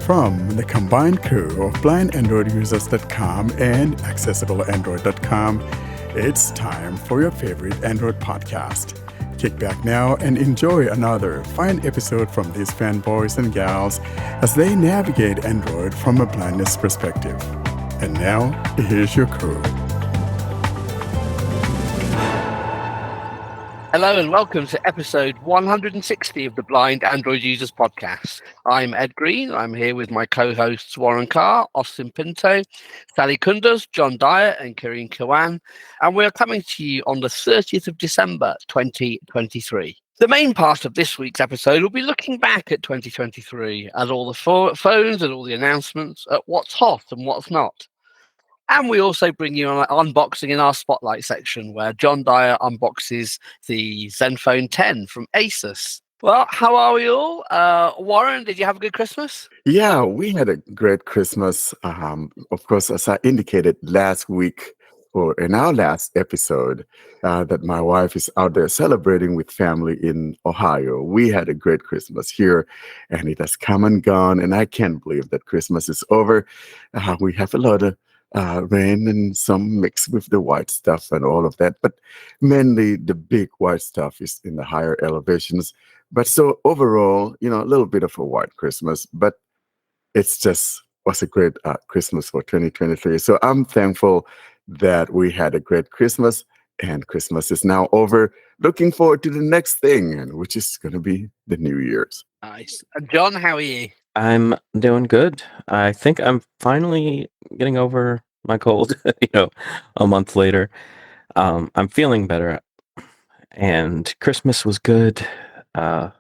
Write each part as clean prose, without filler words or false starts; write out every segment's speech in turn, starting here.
From the combined crew of blindandroidusers.com and accessibleandroid.com, it's time for your favorite Android podcast. Kick back now and enjoy another fine episode from these fanboys and gals as they navigate Android from a blindness perspective. And now, here's your crew. Hello and welcome to episode 160 of the Blind Android Users Podcast. I'm Ed Green. I'm here with my co-hosts Warren Carr, Austin Pinto, Sally Kunduz, John Dyer and Kirin Kawan. And we're coming to you on the 30th of December 2023. The main part of this week's episode will be looking back at 2023 at all the phones and all the announcements, at what's hot and what's not. And we also bring you an unboxing in our Spotlight section where John Dyer unboxes the Zenfone 10 from Asus. Well, how are we all? Warren, did you have a good Christmas? Yeah, we had a great Christmas. Of course, as I indicated last week, or in our last episode, that my wife is out there celebrating with family in Ohio. We had a great Christmas here, and it has come and gone, and I can't believe that Christmas is over. We have a lot of rain and some mix with the white stuff and all of that, but mainly the big white stuff is in the higher elevations. But so overall, a little bit of a white Christmas, but it's just was a great Christmas for 2023. So I'm thankful that we had a great Christmas, and Christmas is now over. Looking forward to the next thing, and which is going to be the New Year's. Nice. And John, how are you? I'm doing good. I think I'm finally getting over my cold, a month later. I'm feeling better. And Christmas was good. The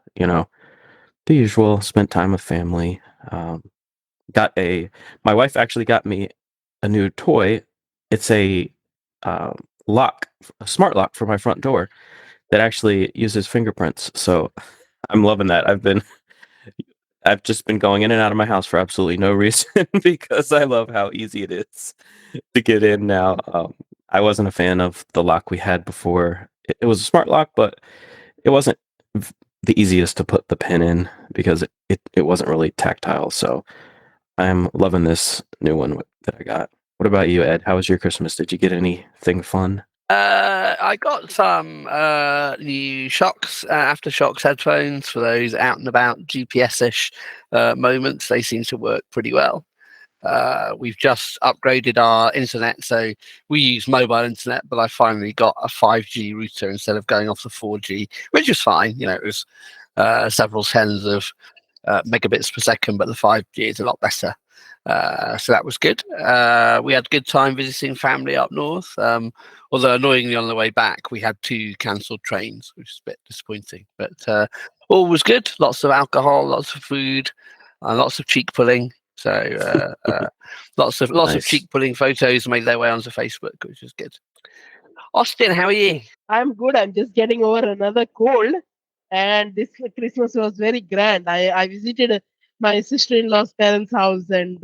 usual, spent time with family. My wife actually got me a new toy. It's a smart lock for my front door that actually uses fingerprints. So I'm loving that. I've just been going in and out of my house for absolutely no reason because I love how easy it is to get in now. I wasn't a fan of the lock we had before. It was a smart lock, but it wasn't the easiest to put the pin in because it wasn't really tactile. So I'm loving this new one that I got. What about you, Ed? How was your Christmas? Did you get anything fun? I got some new AfterShokz headphones for those out and about GPS-ish moments. They seem to work pretty well. We've just upgraded our internet, so we use mobile internet, but I finally got a 5G router instead of going off the 4G, which is fine. It was several tens of megabits per second, but the 5G is a lot better. So that was good. We had a good time visiting family up north. Although annoyingly on the way back, we had 2 cancelled trains, which is a bit disappointing. But all was good. Lots of alcohol, lots of food, and lots of cheek pulling. So lots Nice. of cheek pulling photos made their way onto Facebook, which is good. Austin, how are you? I'm good. I'm just getting over another cold. And this Christmas was very grand. I visited my sister-in-law's parents' house, and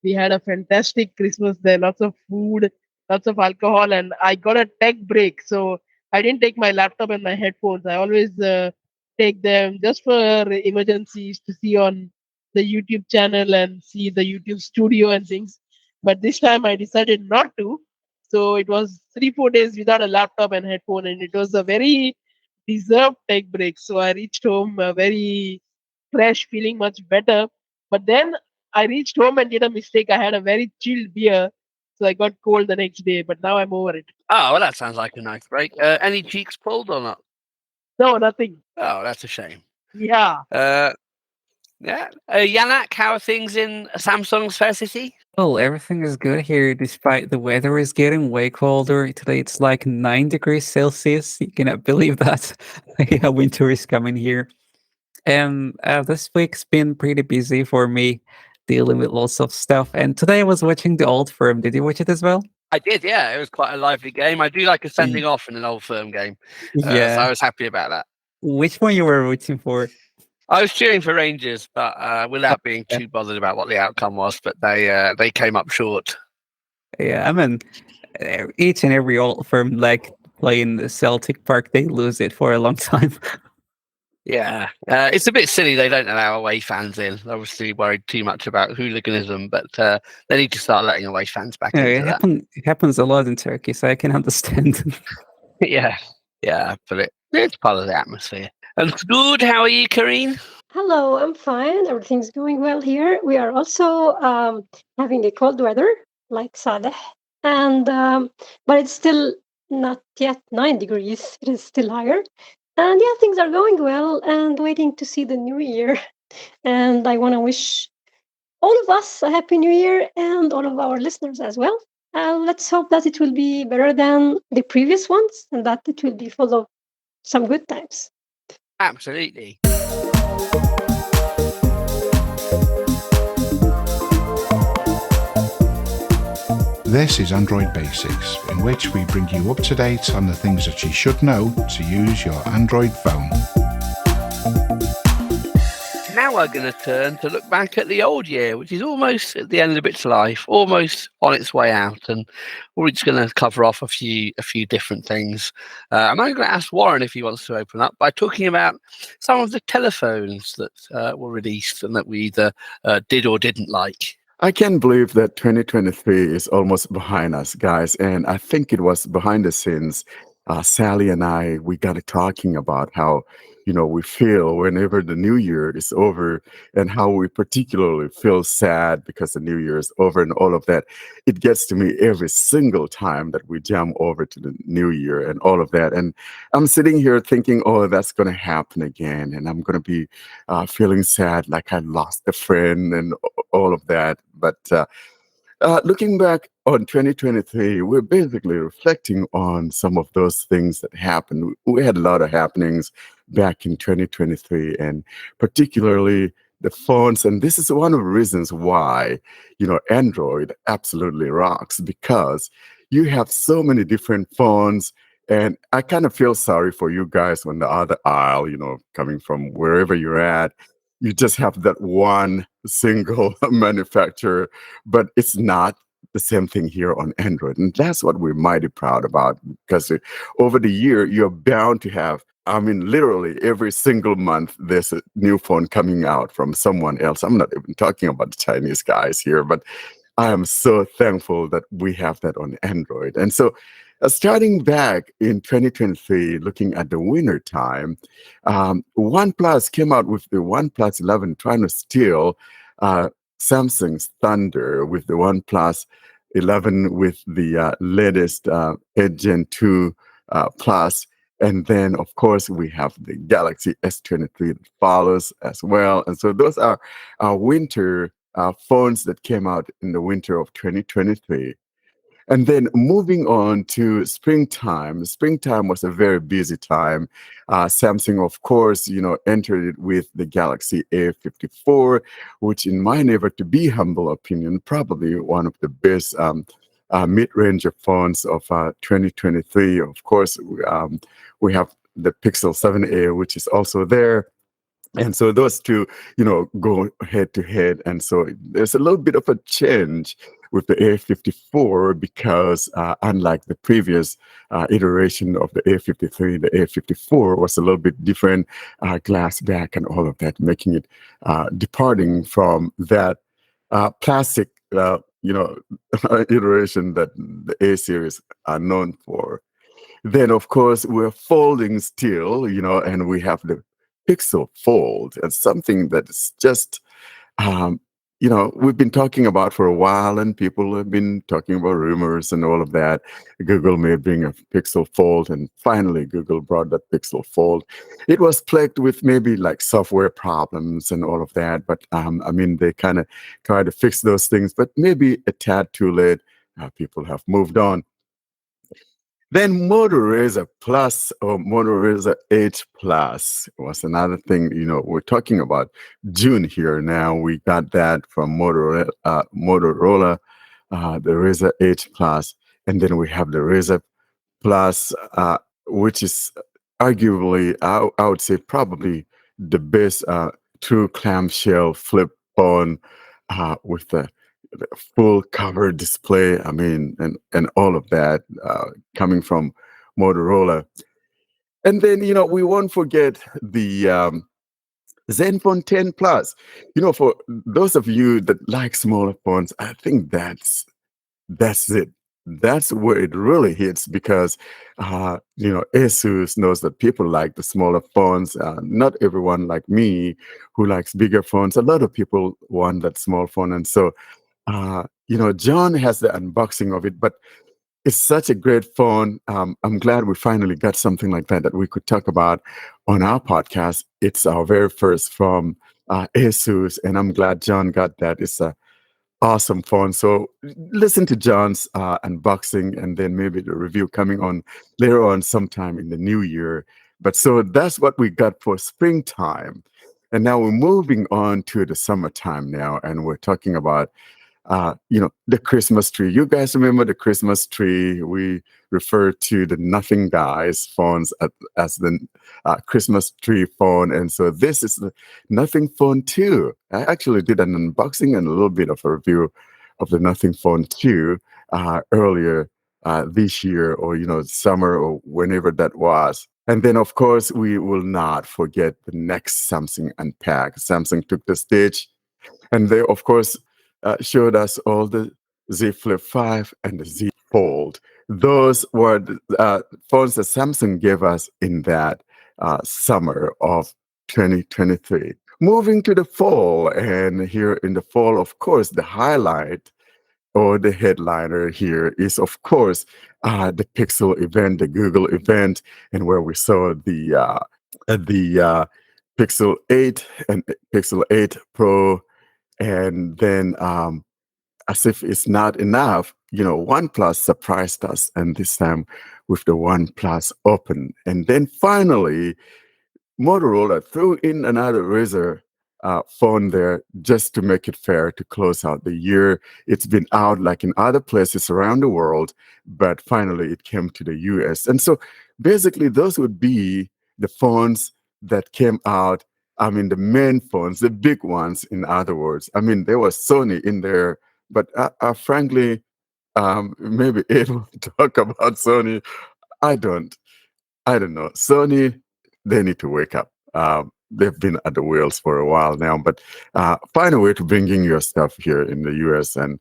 we had a fantastic Christmas there. Lots of food, lots of alcohol, and I got a tech break. So I didn't take my laptop and my headphones. I always take them just for emergencies to see on the YouTube channel and see the YouTube studio and things. But this time I decided not to. So it was 3-4 days without a laptop and headphone, and it was a very deserved tech break. So I reached home very fresh, feeling much better. But then I reached home and did a mistake. I had a very chilled beer, so I got cold the next day. But now I'm over it. Oh, well, that sounds like a nice break. Any cheeks pulled or not? No, nothing. Oh, that's a shame. Yeah. Yeah. Yanak, how are things in Samsung's Fair City? Well, everything is good here, despite the weather is getting way colder. Today it's like 9 degrees Celsius. You cannot believe that. Yeah, winter is coming here. And this week's been pretty busy for me, dealing with lots of stuff. And today I was watching The Old Firm. Did you watch it as well? I did, yeah. It was quite a lively game. I do like a sending off in an Old Firm game. So I was happy about that. Which one you were rooting for? I was cheering for Rangers, but without being too bothered about what the outcome was. But they came up short. Yeah, I mean, each and every Old Firm, like playing the Celtic Park, they lose it for a long time. Yeah, it's a bit silly they don't allow away fans in. They're obviously worried too much about hooliganism, but they need to start letting away fans back Yeah, into that. it happens a lot in Turkey, so I can understand. Yeah, but it's part of the atmosphere. And good, how are you, Karine? Hello, I'm fine. Everything's going well here. We are also having a cold weather, like Saleh, and but it's still not yet 9 degrees. It is still higher, and yeah, things are going well. And waiting to see the new year. And I want to wish all of us a happy new year, and all of our listeners as well. Let's hope that it will be better than the previous ones, and that it will be full of some good times. Absolutely. This is Android Basics, in which we bring you up to date on the things that you should know to use your Android phone. Now we're going to turn to look back at the old year, which is almost at the end of its life, almost on its way out, and we're just going to cover off a few different things. I'm going to ask Warren if he wants to open up by talking about some of the telephones that were released and that we either did or didn't like. I can't believe that 2023 is almost behind us, guys. And I think it was behind the scenes. Sally and I, we got to talking about how, we feel whenever the new year is over and how we particularly feel sad because the new year is over and all of that. It gets to me every single time that we jump over to the new year and all of that. And I'm sitting here thinking, oh, that's going to happen again. And I'm going to be feeling sad like I lost a friend and all of that. But looking back on 2023, we're basically reflecting on some of those things that happened. We had a lot of happenings back in 2023, and particularly the phones. And this is one of the reasons why, Android absolutely rocks, because you have so many different phones. And I kind of feel sorry for you guys on the other aisle, coming from wherever you're at. You just have that one single manufacturer, but it's not the same thing here on Android. And that's what we're mighty proud about, because over the year, you're bound to have, literally every single month, there's a new phone coming out from someone else. I'm not even talking about the Chinese guys here, but I am so thankful that we have that on Android. And so starting back in 2023, looking at the winter time, OnePlus came out with the OnePlus 11, trying to steal Samsung's thunder with the OnePlus 11 with the latest Edge Gen 2 Plus. And then, of course, we have the Galaxy S23 that follows as well. And so those are our winter phones that came out in the winter of 2023. And then moving on to springtime. Springtime was a very busy time. Samsung, of course, entered it with the Galaxy A54, which in my never to be humble opinion, probably one of the best mid-range phones of 2023. Of course, we have the Pixel 7a, which is also there. And so those two, go head to head. And so there's a little bit of a change with the A54 because unlike the previous iteration of the A53, the A54 was a little bit different, glass back and all of that, making it departing from that plastic, iteration that the A series are known for. Then, of course, we're folding still, and we have the Pixel Fold. It's something that is just, we've been talking about for a while, and people have been talking about rumors and all of that. Google may bring a Pixel Fold, and finally, Google brought that Pixel Fold. It was plagued with maybe like software problems and all of that, but they kind of try to fix those things, but maybe a tad too late. People have moved on. Then Motorola Plus or Motorola H Plus was another thing. We're talking about June here now. We got that from Motorola, the Razr H Plus, and then we have the Razr Plus, which is arguably, I would say, probably the best true clamshell flip phone with the full cover display. And all of that coming from Motorola. And then, we won't forget the Zenfone 10 Plus. For those of you that like smaller phones, I think that's it. That's where it really hits because, Asus knows that people like the smaller phones. Not everyone like me who likes bigger phones. A lot of people want that small phone. And so, John has the unboxing of it, but it's such a great phone. I'm glad we finally got something like that we could talk about on our podcast. It's our very first from Asus, and I'm glad John got that. It's a awesome phone. So listen to John's unboxing and then maybe the review coming on later on sometime in the new year. But so that's what we got for springtime. And now we're moving on to the summertime now, and we're talking about the Christmas tree. You guys remember the Christmas tree? We refer to the Nothing Guys phones as the Christmas tree phone. And so this is the Nothing Phone 2. I actually did an unboxing and a little bit of a review of the Nothing Phone 2 earlier this year, or, summer or whenever that was. And then, of course, we will not forget the next Samsung Unpacked. Samsung took the stage, and they, of course, showed us all the Z Flip 5 and the Z Fold. Those were the phones that Samsung gave us in that summer of 2023. Moving to the fall, and here in the fall, of course, the highlight or the headliner here is, of course, the Pixel event, the Google event, and where we saw the Pixel 8 and Pixel 8 Pro. And then, as if it's not enough, OnePlus surprised us, and this time with the OnePlus Open. And then finally, Motorola threw in another Razr phone there just to make it fair to close out the year. It's been out like in other places around the world, but finally it came to the US. And so basically, those would be the phones that came out. I mean, the main phones, the big ones, in other words. I mean, there was Sony in there, but frankly, maybe able to talk about Sony. I don't. I don't know. Sony, they need to wake up. They've been at the wheels for a while now, but find a way to bring in your stuff here in the US, and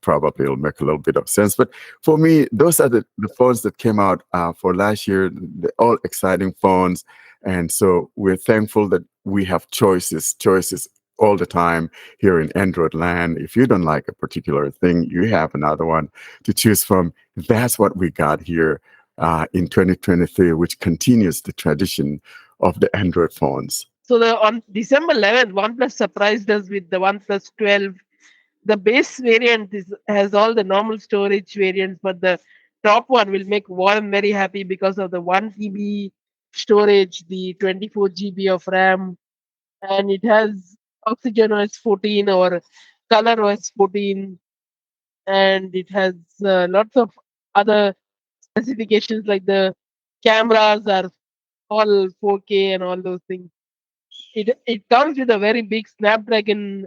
probably it'll make a little bit of sense. But for me, those are the phones that came out for last year. They're all exciting phones. And so we're thankful that we have choices all the time here in Android land. If you don't like a particular thing, you have another one to choose from. That's what we got here in 2023, which continues the tradition of the Android phones. So on December 11th, OnePlus surprised us with the OnePlus 12. The base variant has all the normal storage variants, but the top one will make Warren very happy because of the 1 TB storage, the 24 GB of RAM, and it has Oxygen OS 14 or Color OS 14, and it has lots of other specifications like the cameras are all 4K and all those things. It comes with a very big Snapdragon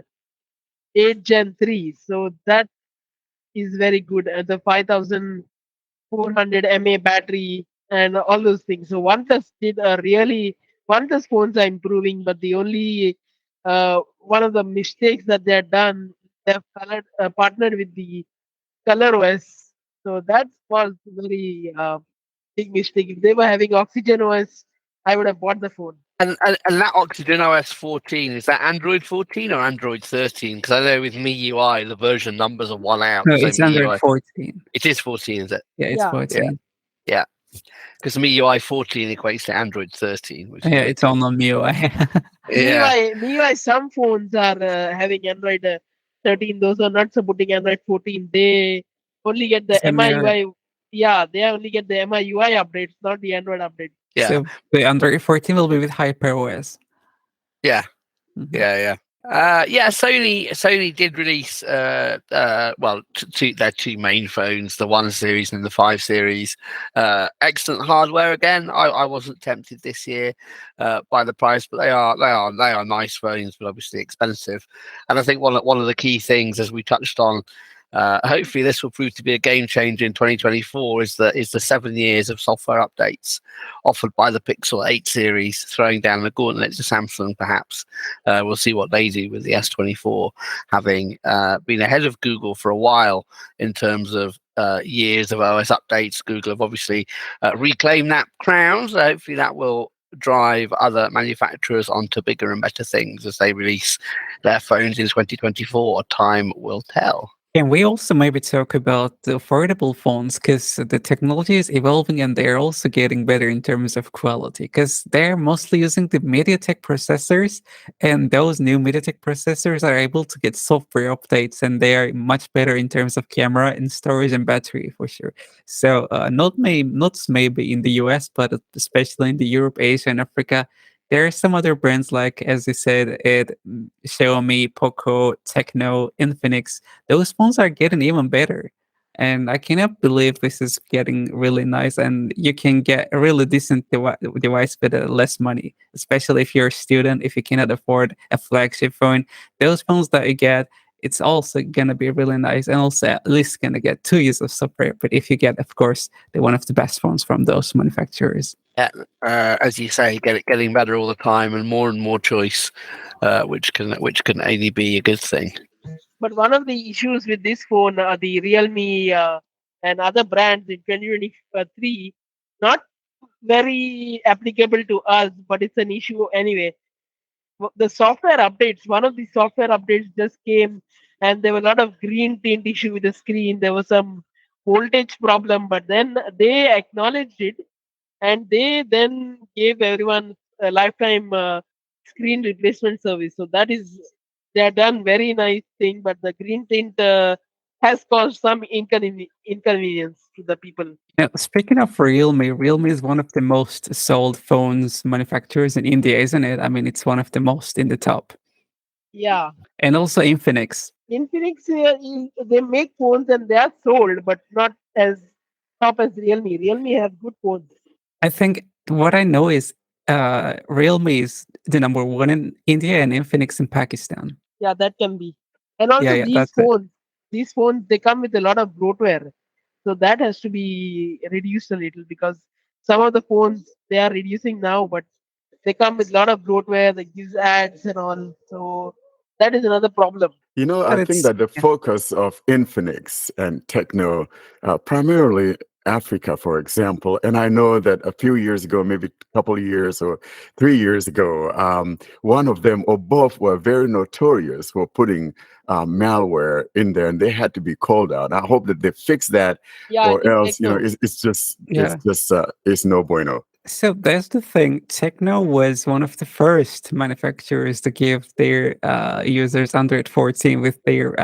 8 Gen 3, so that is very good. The 5400 mAh battery and all those things. So OnePlus OnePlus phones are improving, but the only one of the mistakes that they have done, they've partnered with the Color OS. So that was very big mistake. If they were having Oxygen OS, I would have bought the phone. And that Oxygen OS 14, is that Android 14 or Android 13? Because I know with MIUI, the version numbers are one out. No, So it's Android MIUI 14. It is 14, is it? Yeah, it's Yeah. 14. Yeah. Because MIUI 14 equates to Android 13. Which Yeah, it's on MIUI. Yeah. MIUI, some phones are having Android 13. Those are not supporting Android 14. They only get the Same here. MIUI. Yeah, they only get the MIUI updates, not the Android update. Yeah. So the Android 14 will be with HyperOS. Yeah. Mhm. Yeah. Sony did release their two main phones, the 1 series and the 5 series. Excellent hardware again. I wasn't tempted this year by the price, but they are nice phones, but obviously expensive. And I think one of the key things, as we touched on Hopefully, this will prove to be a game changer in 2024. Is the 7 years of software updates offered by the Pixel 8 series, throwing down the gauntlet to Samsung. Perhaps we'll see what they do with the S24, having been ahead of Google for a while in terms of years of OS updates. Google have obviously reclaimed that crown, so hopefully that will drive other manufacturers onto bigger and better things as they release their phones in 2024. Time will tell. Can we also maybe talk about the affordable phones? Because the technology is evolving and they're also getting better in terms of quality. Because they're mostly using the MediaTek processors, and those new MediaTek processors are able to get software updates, and they are much better in terms of camera and storage and battery for sure. So not maybe in the US, but especially in the Europe, Asia, and Africa. There are some other brands like, as you said, Xiaomi, Poco, Tecno, Infinix. Those phones are getting even better. And I cannot believe this is getting really nice. And you can get a really decent device with less money, especially if you're a student, if you cannot afford a flagship phone. Those phones that you get, it's also going to be really nice and also at least going to get 2 years of software. But if you get, of course, one of the best phones from those manufacturers. Yeah, as you say, getting better all the time and more choice, which can only be a good thing. But one of the issues with this phone, the Realme and other brands in 2023, not very applicable to us, but it's an issue anyway. The software updates, one of the software updates just came, and there were a lot of green tint issue with the screen. There was some voltage problem, but then they acknowledged it, and they then gave everyone a lifetime screen replacement service. So that is, they have done very nice thing, but the green tint has caused some inconvenience to the people. Now, speaking of Realme is one of the most sold phones manufacturers in India, isn't it? I mean, it's one of the most in the top. Yeah. And also Infinix. Infinix, they make phones and they are sold, but not as top as Realme. Realme has good phones. I think what I know is Realme is the number one in India and Infinix in Pakistan. Yeah, that can be. And also Yeah, that's it. these phones, they come with a lot of bloatware. So that has to be reduced a little, because some of the phones they are reducing now, but they come with a lot of bloatware that gives ads and all. So that is another problem. I think that the focus of Infinix and Tecno, primarily Africa, for example, and I know that a few years ago, maybe a couple of years or 3 years ago, one of them or both were very notorious for putting malware in there, and they had to be called out. I hope that they fix that, Yeah, or else, Tecno. it's no bueno. So that's the thing. Tecno was one of the first manufacturers to give their users Android 14 with their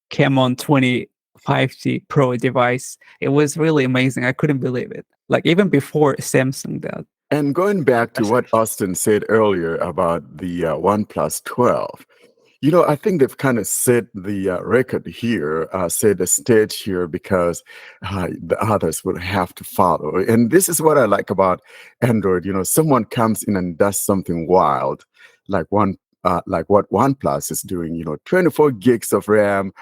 Camon 20 5G Pro device. It was really amazing. I couldn't believe it. Like even before Samsung did. And going back to what Austin said earlier about the OnePlus 12, I think they've kind of set the record here, set the stage here, because the others will have to follow. And this is what I like about Android. Someone comes in and does something wild, like like what OnePlus is doing. 24 gigs of RAM.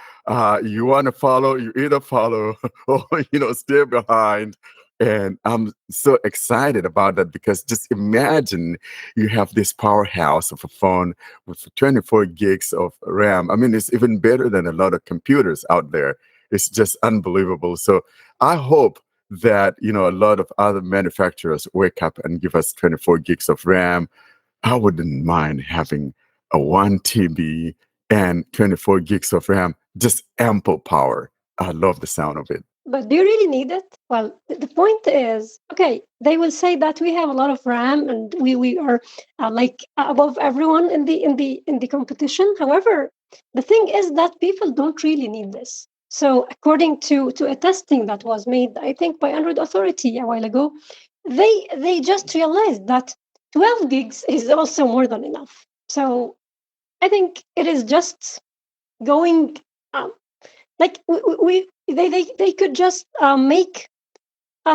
You want to follow? You either follow or stay behind. And I'm so excited about that, because just imagine you have this powerhouse of a phone with 24 gigs of RAM. I mean, it's even better than a lot of computers out there. It's just unbelievable. So I hope that, a lot of other manufacturers wake up and give us 24 gigs of RAM. I wouldn't mind having a 1 TB and 24 gigs of RAM, just ample power. I love the sound of it. But do you really need it? Well, the point is, okay, they will say that we have a lot of RAM and we are like above everyone in the competition. However, the thing is that people don't really need this. So according to a testing that was made, I think by Android Authority a while ago, they just realized that 12 gigs is also more than enough. So I think it is just going like they could just make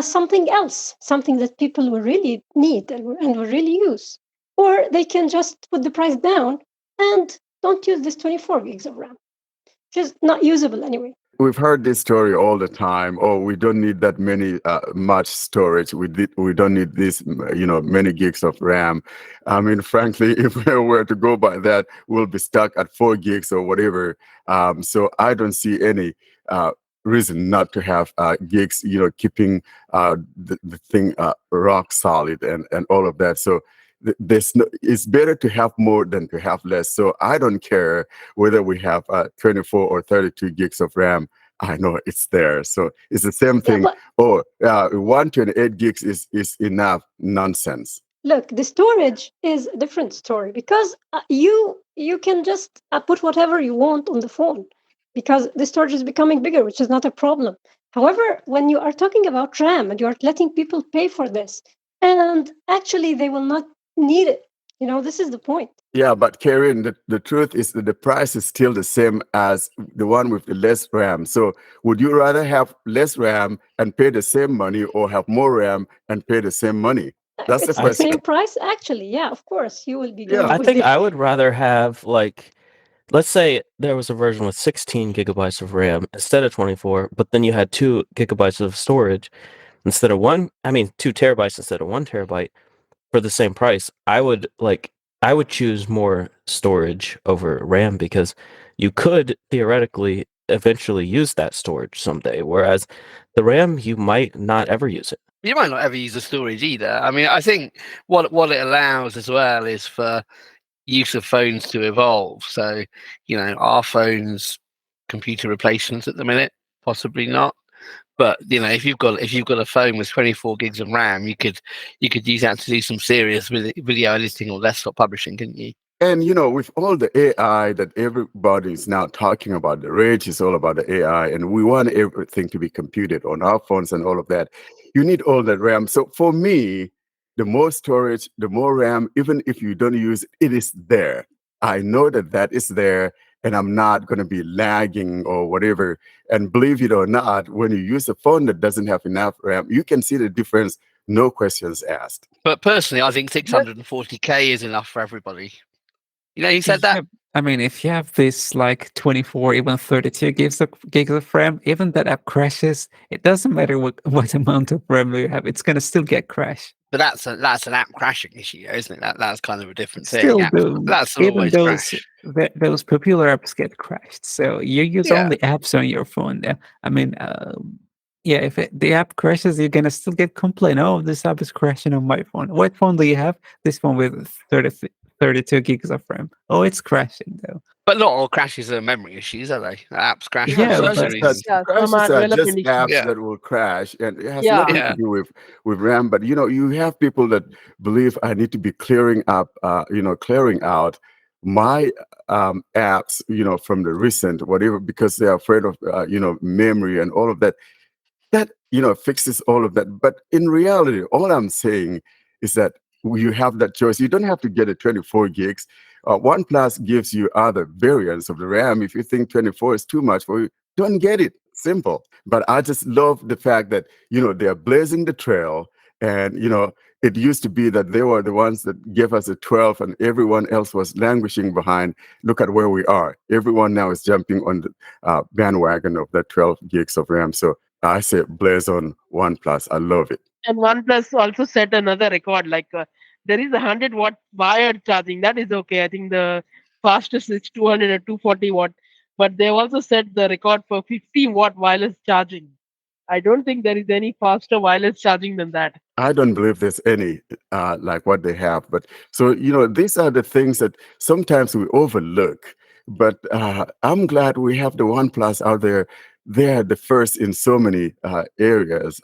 something else, something that people will really need and will really use, or they can just put the price down and don't use this 24 gigs of RAM. which is not usable anyway. We've heard this story all the time. Oh, we don't need that many much storage. We don't need this, many gigs of RAM. I mean, frankly, if we were to go by that, we'll be stuck at 4 gigs or whatever. So I don't see any reason not to have gigs. Keeping the thing rock solid and all of that. So it's better to have more than to have less. So I don't care whether we have 24 or 32 gigs of RAM. I know it's there. So it's the same thing. Yeah, 128 gigs is enough. Nonsense. look, the storage is a different story because you can just put whatever you want on the phone because the storage is becoming bigger, which is not a problem. However, when you are talking about RAM and you are letting people pay for this, and actually they will not need it, this is the point. Yeah, but Karen, the truth is that the price is still the same as the one with the less RAM. So would you rather have less RAM and pay the same money or have more RAM and pay the same money? That's the It's the question. same price, actually. Yeah, of course, you will be Yeah. going I with think the I would rather have let's say there was a version with 16 gigabytes of RAM instead of 24, but then you had 2 gigabytes of storage instead of 2 terabytes instead of 1 terabyte for the same price. I would choose more storage over RAM because you could theoretically eventually use that storage someday, whereas the RAM you might not ever use it. You might not ever use the storage either. I mean, I think what it allows as well is for use of phones to evolve. So, our phones computer replacements at the minute, possibly not. But if you've got a phone with 24 gigs of RAM, you could use that to do some serious video editing or desktop publishing, couldn't you? And with all the AI that everybody is now talking about, the rage is all about the AI, and we want everything to be computed on our phones and all of that. You need all that RAM. So for me, the more storage, the more RAM, even if you don't use it, it is there. I know that is there, and I'm not going to be lagging or whatever. And believe it or not, when you use a phone that doesn't have enough RAM, you can see the difference, no questions asked. But personally, I think 640k is enough for everybody. He said that. Yeah, I mean, if you have this like 24, even 32 gigs of RAM, even that app crashes, it doesn't matter what amount of RAM you have, it's gonna still get crashed. But that's an app crashing issue, isn't it? That's kind of a different thing. Still, That's even always those crash. those popular apps get crashed. So you use only apps on your phone. I mean, yeah, if the app crashes, you're gonna still get complaint. Oh, this app is crashing on my phone. What phone do you have? This one with 32 gigs of RAM. Oh, it's crashing though. But not all crashes are memory issues, are they? Apps crash for Yeah, lots of but reasons. some Crashes are are just development apps issues. that will crash, and it has Yeah. nothing to do with RAM. But you have people that believe I need to be clearing out my apps, from the recent whatever, because they're afraid of memory and all of that. That fixes all of that. But in reality, all I'm saying is that you have that choice. You don't have to get a 24 gigs. OnePlus gives you other variants of the RAM. If you think 24 is too much for you, don't get it. Simple. But I just love the fact that they're blazing the trail, and it used to be that they were the ones that gave us a 12 and everyone else was languishing behind. Look at where we are. Everyone now is jumping on the bandwagon of that 12 gigs of RAM. So I say blaze on OnePlus. I love it. And OnePlus also set another record. Like there is 100-watt wired charging. That is okay. I think the fastest is 200 or 240 watt. But they also set the record for 50-watt wireless charging. I don't think there is any faster wireless charging than that. I don't believe there's any like what they have. But so, these are the things that sometimes we overlook. But I'm glad we have the OnePlus out there. They're the first in so many areas.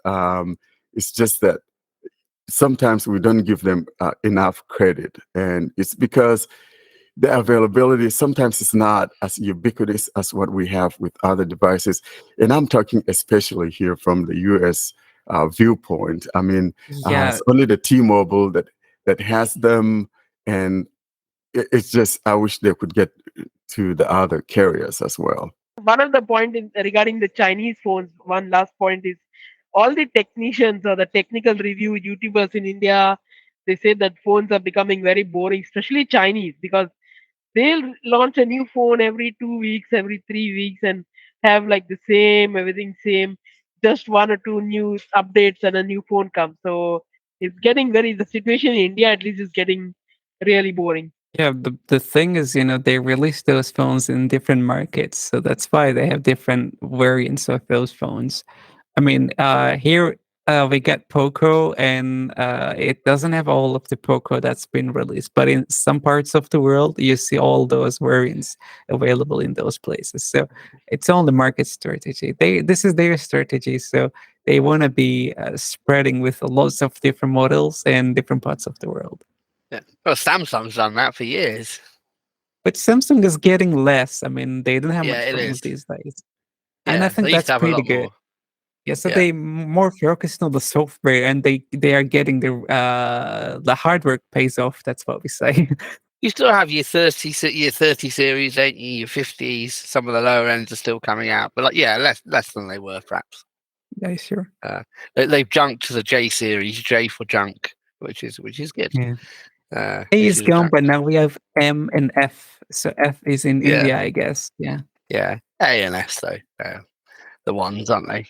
It's just that sometimes we don't give them enough credit. And it's because the availability sometimes is not as ubiquitous as what we have with other devices. And I'm talking especially here from the US viewpoint. I mean, Yeah, it's only the T-Mobile that has them. And it's just, I wish they could get to the other carriers as well. One of the point is regarding the Chinese phones. One last point is all the technicians or the technical review YouTubers in India. They say that phones are becoming very boring, especially Chinese, because they'll launch a new phone every 2 weeks, every 3 weeks, and have like the same, everything same, just one or two new updates and a new phone comes. So it's getting the situation in India at least is getting really boring. Yeah, the thing is, they release those phones in different markets, so that's why they have different variants of those phones. I mean, here we get Poco, and it doesn't have all of the Poco that's been released, but in some parts of the world, you see all those variants available in those places. So it's all the market strategy. This is their strategy, so they want to be spreading with lots of different models in different parts of the world. Yeah. Well, Samsung's done that for years. But Samsung is getting less. I mean, they don't have Yeah, much it phones is. these days. And I Yeah, think they used that's to have a pretty lot good. more. Yeah, so Yeah. they more focused on the software, and they are getting the hard work pays off. That's what we say. You still have your 30 series, ain't you? Your 50s. Some of the lower ends are still coming out, but less than they were perhaps. Yeah, sure. They've junked to the J series, J for junk, which is good. Yeah. A A is gone, but now we have M and F. So F is in Yeah. India, I guess. Yeah. Yeah, A and S though, the ones, aren't they?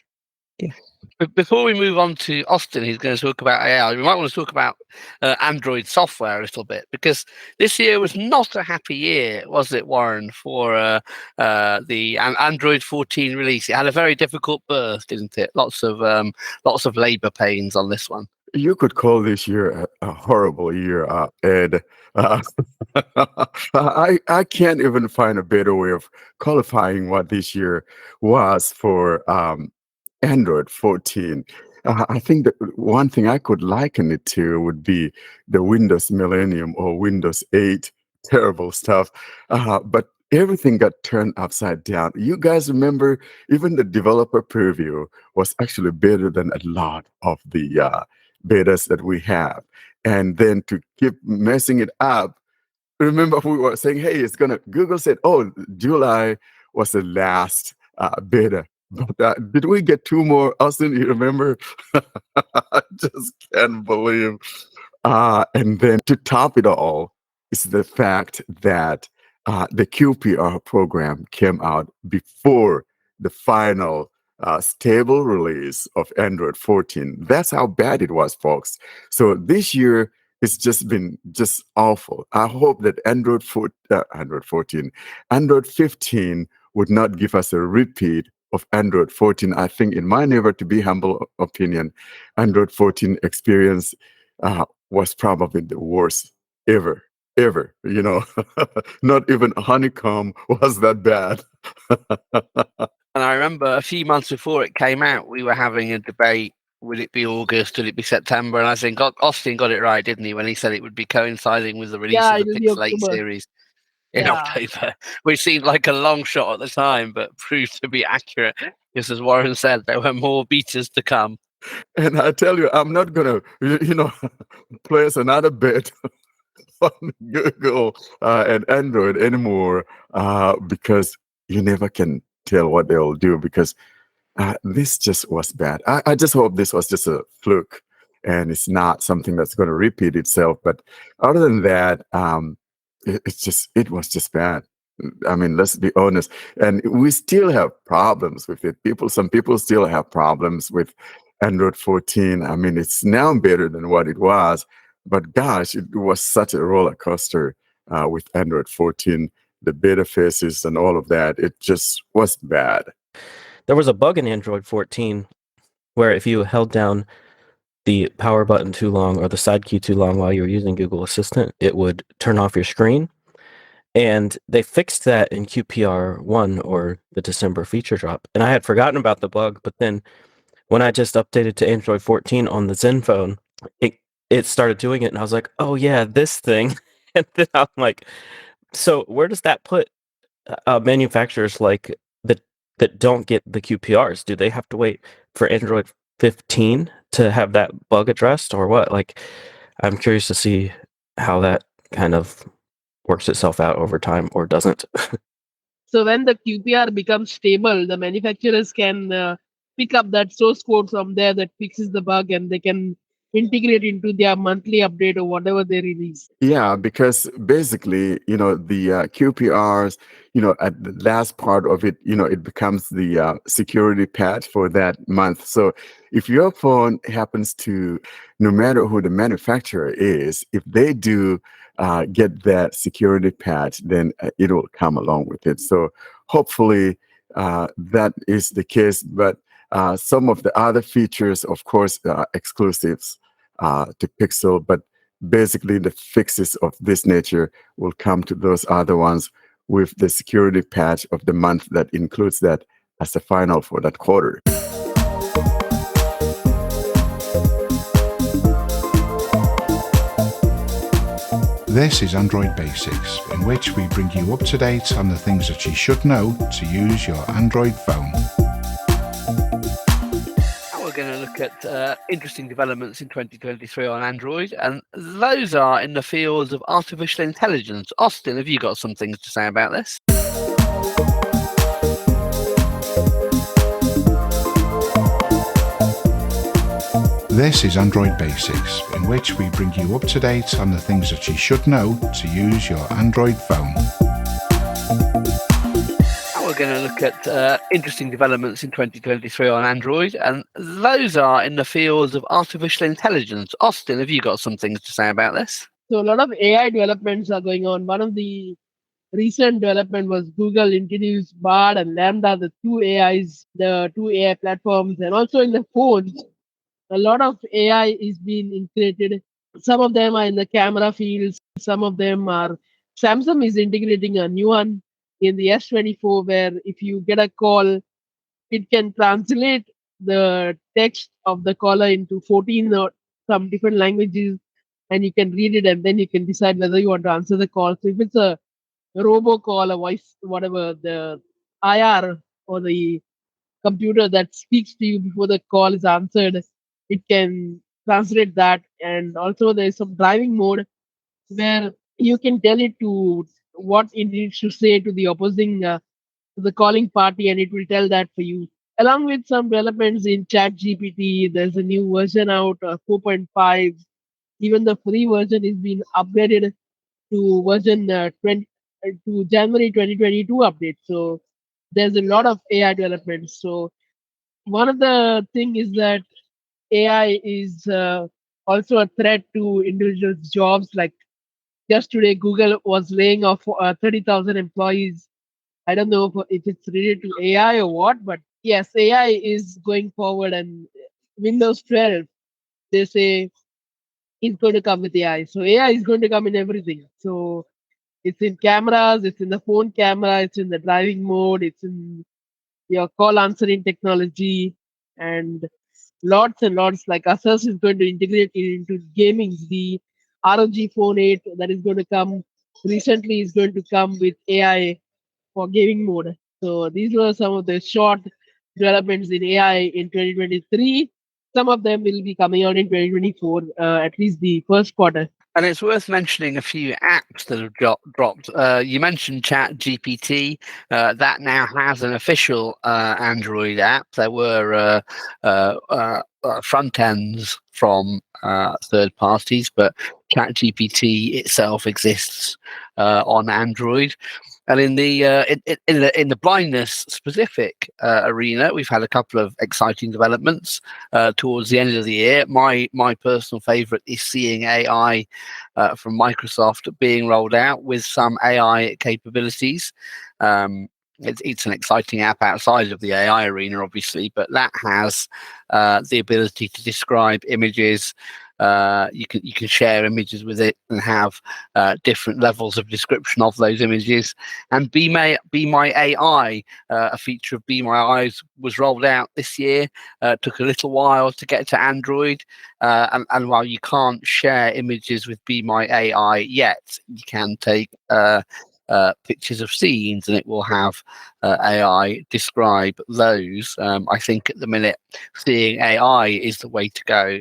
Yeah. But before we move on to Austin, he's going to talk about AI. We might want to talk about Android software a little bit, because this year was not a happy year, was it, Warren, for the Android 14 release? It had a very difficult birth, didn't it? Lots of labor pains on this one. You could call this year a horrible year, Ed. Uh, I can't even find a better way of qualifying what this year was for Android 14. I think that one thing I could liken it to would be the Windows Millennium or Windows 8 terrible stuff. But everything got turned upside down. You guys remember even the developer preview was actually better than a lot of the betas that we have. And then to keep messing it up, remember we were saying, hey, Google said, oh, July was the last beta. But did we get two more, Austin? You remember? I just can't believe. And then to top it all is the fact that the QPR program came out before the final stable release of Android 14. That's how bad it was, folks. So this year, it's just been just awful. I hope that Android 14, Android 15 would not give us a repeat of Android 14. I think, in my never to be humble opinion, Android 14 experience was probably the worst ever. Not even Honeycomb was that bad. And I remember a few months before it came out, we were having a debate. Would it be August? Would it be September? And I think Austin got it right, didn't he, when he said it would be coinciding with the release Yeah, of it the will be Pixel 8 October. series in Yeah. October, which seemed like a long shot at the time, but proved to be accurate. Because as Warren said, there were more betas to come. And I tell you, I'm not going to, place another bet on Google and Android anymore because you never can tell what they'll do, because this just was bad. I just hope this was just a fluke and it's not something that's going to repeat itself. But other than that, it was just bad. I mean, let's be honest. And we still have problems with it. Some people still have problems with Android 14. I mean, it's now better than what it was. But gosh, it was such a roller coaster with Android 14, the beta phases and all of that. It just was bad. There was a bug in Android 14 where if you held down the power button too long or the side key too long while you were using Google Assistant, it would turn off your screen. And they fixed that in QPR 1, or the December feature drop. And I had forgotten about the bug, but then when I just updated to Android 14 on the Zenfone, it started doing it, and I was like, oh yeah, this thing. And then I'm like, so where does that put manufacturers like that don't get the QPRs? Do they have to wait for Android 15 to have that bug addressed, or what? Like, I'm curious to see how that kind of works itself out over time, or doesn't. So when the QPR becomes stable, the manufacturers can pick up that source code from there that fixes the bug, and they can integrate into their monthly update or whatever they release. Yeah, because basically, the QPRs, at the last part of it, it becomes the security patch for that month. So if your phone happens to, no matter who the manufacturer is, if they do get that security patch, then it will come along with it. So hopefully that is the case. But some of the other features, of course, are exclusives to Pixel, but basically the fixes of this nature will come to those other ones with the security patch of the month that includes that as the final for that quarter. This is Android Basics, in which we bring you up to date on the things that you should know to use your Android phone. We're going to look at interesting developments in 2023 on Android, and those are in the fields of artificial intelligence. Austin, have you got some things to say about this? This is Android Basics, in which we bring you up to date on the things that you should know to use your Android phone. We're going to look at interesting developments in 2023 on Android, and those are in the fields of artificial intelligence. Austin, have you got some things to say about this? So a lot of AI developments are going on. One of the recent development was Google introduced Bard and Lambda, the two AI platforms, and also in the phones, a lot of AI is being integrated. Some of them are in the camera fields. Some of them are. Samsung is integrating a new one in the S24, where if you get a call, it can translate the text of the caller into 14 or some different languages, and you can read it, and then you can decide whether you want to answer the call. So if it's a robocall, a voice, whatever, the IR or the computer that speaks to you before the call is answered, it can translate that. And also there's some driving mode where you can tell it to what it needs to say to the opposing to the calling party, and it will tell that for you. Along with some developments in Chat GPT, there's a new version out, 4.5. Even the free version is being upgraded to version 20 to January 2022 update. So there's a lot of AI development. So one of the thing is that AI is also a threat to individuals' jobs. Like just today, Google was laying off 30,000 employees. I don't know if it's related to AI or what, but yes, AI is going forward, and Windows 12, they say, is going to come with AI. So AI is going to come in everything. So it's in cameras, it's in the phone camera, it's in the driving mode, it's in your call answering technology, and lots and lots. Like Asus is going to integrate it into gaming. The ROG Phone 8 that is going to come recently is going to come with AI for gaming mode. So these were some of the short developments in AI in 2023. Some of them will be coming out in 2024, at least the first quarter. And it's worth mentioning a few apps that have dropped. You mentioned Chat GPT. That now has an official Android app. There were front ends from third parties, but Chat GPT itself exists on Android. And in the blindness specific arena, we've had a couple of exciting developments towards the end of the year. My personal favorite is Seeing AI from Microsoft being rolled out with some AI capabilities. It's an exciting app outside of the AI arena, obviously, but that has the ability to describe images. You can share images with it and have different levels of description of those images. And Be My AI, a feature of Be My Eyes, was rolled out this year. Took a little while to get to Android. And while you can't share images with Be My AI yet, you can take pictures of scenes, and it will have AI describe those. I think at the minute, Seeing AI is the way to go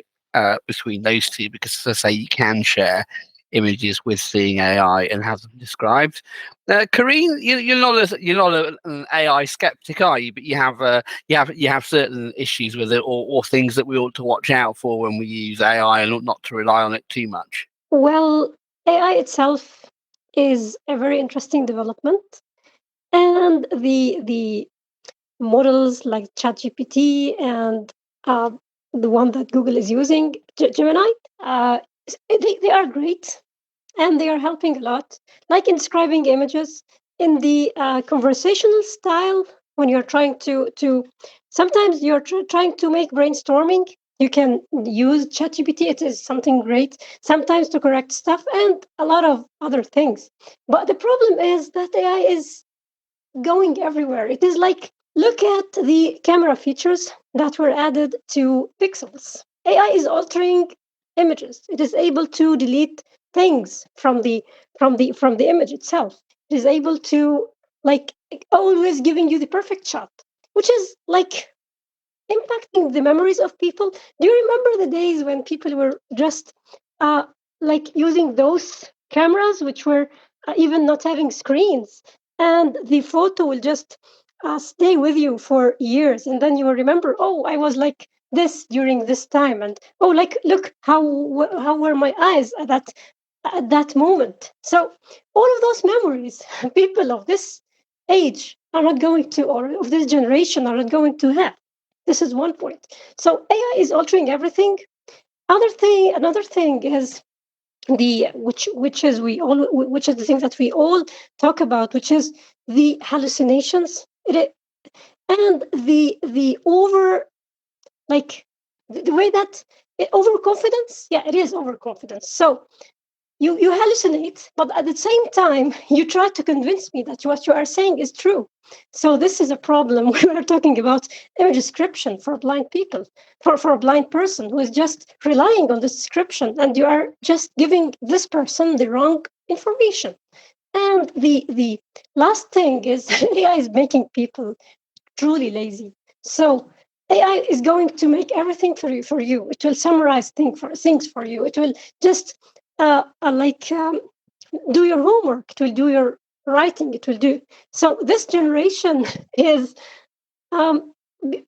between those two, because, as I say, you can share images with seeing AI and have them described. Kareen, you're not an AI skeptic, are you? But you have certain issues with it, or things that we ought to watch out for when we use AI, and not to rely on it too much. Well, AI itself is a very interesting development, and the models like ChatGPT and uh, the one that Google is using, Gemini, they are great, and they are helping a lot, like in describing images in the conversational style. When you're trying to sometimes you're trying to make brainstorming, you can use ChatGPT. It is something great sometimes to correct stuff and a lot of other things. But the problem is that AI is going everywhere. It is like, look at the camera features that were added to Pixels. AI is altering images. It is able to delete things from the image itself. It is able to, like, always giving you the perfect shot, which is like impacting the memories of people. Do you remember the days when people were just uh, like using those cameras, which were even not having screens, and the photo will just stay with you for years, and then you will remember, oh, I was like this during this time, and oh, like look how were my eyes at that moment. So all of those memories, people of this age are not going to, or of this generation are not going to have. This is one point. So AI is altering everything. Another thing is the which is we all which is the thing that we all talk about, which is the hallucinations. And the over, like, the way that overconfidence. Yeah, it is overconfidence. So you hallucinate, but at the same time you try to convince me that what you are saying is true. So this is a problem. We are talking about image description for blind people, for a blind person who is just relying on this description, and you are just giving this person the wrong information. And the last thing is AI is making people truly lazy. So AI is going to make everything for you. It will summarize things for you. It will just do your homework. It will do your writing. It will do. So this generation is um,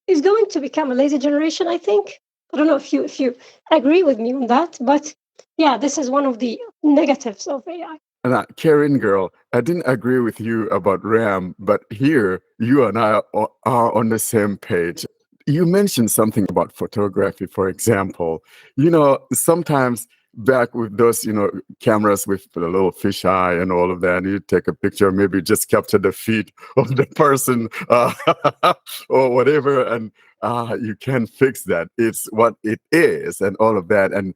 is going to become a lazy generation, I think. I don't know if you agree with me on that, but yeah, this is one of the negatives of AI. And Karen, girl, I didn't agree with you about RAM, but here you and I are on the same page. You mentioned something about photography, for example. Sometimes back with those, cameras with the little fisheye and all of that, and you take a picture, maybe just capture the feet of the person or whatever, and you can fix that. It's what it is and all of that. And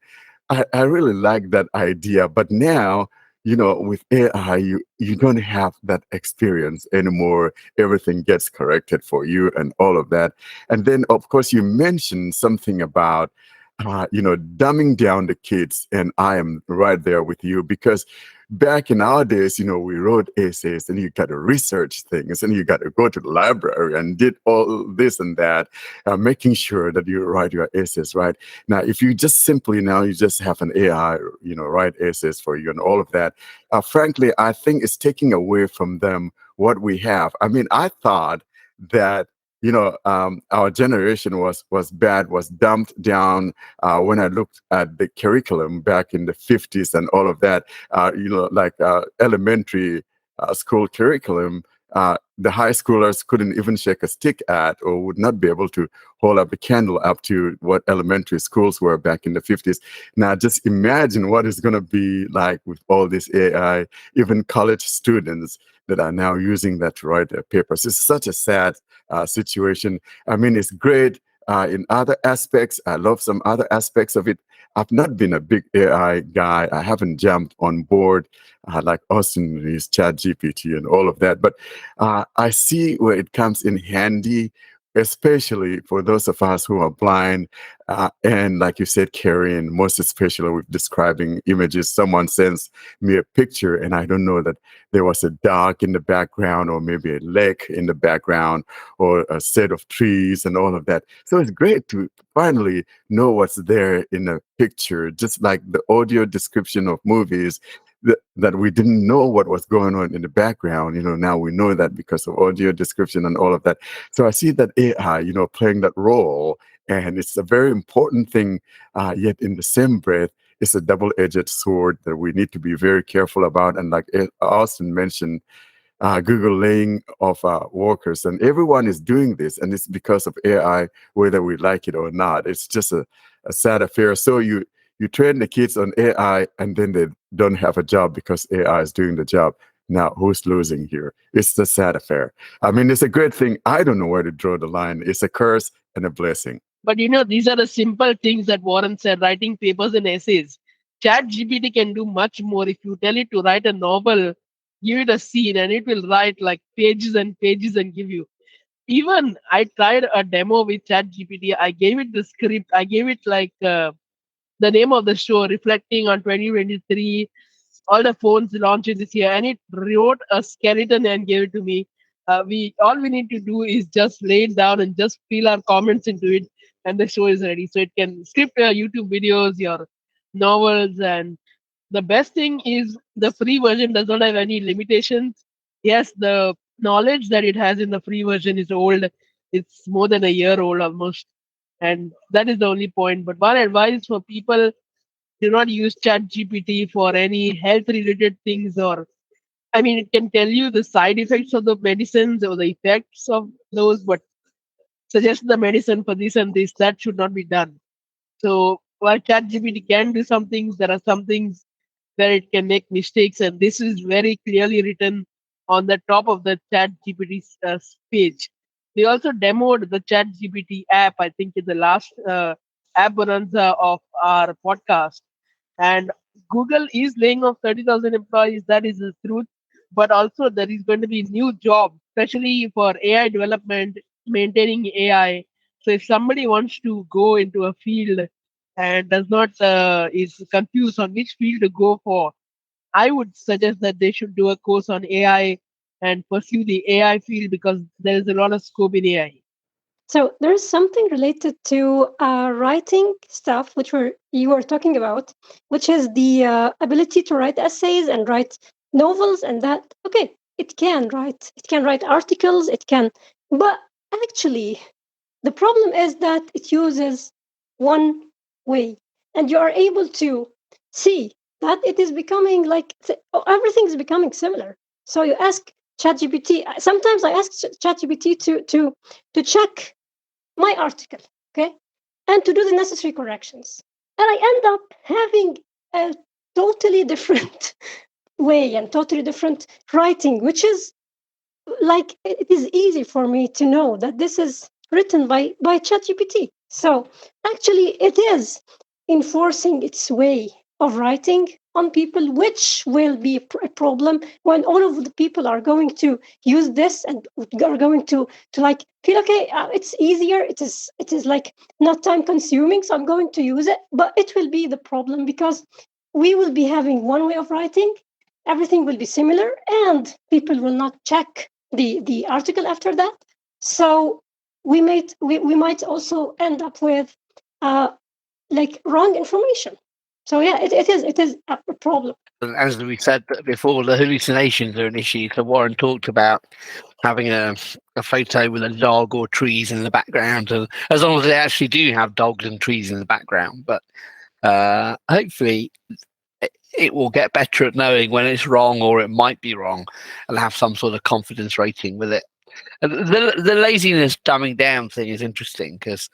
I really like that idea. But now, with AI, you don't have that experience anymore. Everything gets corrected for you and all of that. And then, of course, you mentioned something about, dumbing down the kids. And I am right there with you, because back in our days, we wrote essays and you got to research things and you got to go to the library and did all this and that, making sure that you write your essays right. Now, if you just simply now you just have an AI, write essays for you and all of that, frankly, I think it's taking away from them what we have. I mean, I thought that our generation was bad, was dumped down when I looked at the curriculum back in the 50s and all of that, like elementary school curriculum. The high schoolers couldn't even shake a stick at, or would not be able to hold up a candle up to what elementary schools were back in the 50s. Now, just imagine what it's going to be like with all this AI, even college students that are now using that to write their papers. It's such a sad situation. I mean, it's great in other aspects. I love some other aspects of it. I've not been a big AI guy. I haven't jumped on board like Austin his Chat GPT and all of that. But I see where it comes in handy especially for those of us who are blind, and like you said, Karen, most especially with describing images. Someone sends me a picture and I don't know that there was a dog in the background, or maybe a lake in the background, or a set of trees and all of that. So it's great to finally know what's there in a picture, just like the audio description of movies that we didn't know what was going on in the background. Now we know that because of audio description and all of that. So I see that AI, playing that role, and it's a very important thing. Yet in the same breath, it's a double-edged sword that we need to be very careful about. And like Austin mentioned, Google laying off workers, and everyone is doing this, and it's because of AI, whether we like it or not. It's just a sad affair. So you train the kids on AI, and then they don't have a job because AI is doing the job. Now, who's losing here? It's the sad affair. I mean, it's a great thing. I don't know where to draw the line. It's a curse and a blessing. But these are the simple things that Warren said, writing papers and essays. ChatGPT can do much more. If you tell it to write a novel, give it a scene, and it will write like pages and pages and give you. Even I tried a demo with ChatGPT. I gave it the script. I gave it like the name of the show, reflecting on 2023, all the phones launched this year, and it wrote a skeleton and gave it to me. We need to do is just lay it down and just fill our comments into it, and the show is ready. So it can script your YouTube videos, your novels, and the best thing is the free version does not have any limitations. Yes, the knowledge that it has in the free version is old. It's more than a year old almost, and that is the only point. But one advice for people: do not use ChatGPT for any health related things, or I mean, it can tell you the side effects of the medicines or the effects of those, but suggest the medicine for this and this. That should not be done. So while ChatGPT can do some things, there are some things where it can make mistakes, and this is very clearly written on the top of the ChatGPT page. We also demoed the ChatGPT app, I think, in the last app bonanza of our podcast. And Google is laying off 30,000 employees. That is the truth. But also, there is going to be new jobs, especially for AI development, maintaining AI. So, if somebody wants to go into a field and does not is confused on which field to go for, I would suggest that they should do a course on AI and pursue the AI field, because there is a lot of scope in AI. So there's something related to writing stuff, which you were talking about, which is the ability to write essays and write novels, and that. Okay, it can write articles, but actually, the problem is that it uses one way, and you are able to see that it is becoming like everything is becoming similar. So you ask ChatGPT. Sometimes I ask ChatGPT to check my article, okay, and to do the necessary corrections. And I end up having a totally different way and totally different writing, which is like it is easy for me to know that this is written by ChatGPT. So actually, it is enforcing its way of writing on people, which will be a problem when all of the people are going to use this and are going to like feel okay. It's easier. It is like not time consuming, so I'm going to use it. But it will be the problem because we will be having one way of writing. Everything will be similar, and people will not check the article after that. So we might also end up with like wrong information. So yeah, it is a problem. As we said before, the hallucinations are an issue. So Warren talked about having a photo with a dog or trees in the background, and as long as they actually do have dogs and trees in the background. But hopefully it will get better at knowing when it's wrong or it might be wrong, and have some sort of confidence rating with it. The laziness dumbing down thing is interesting, because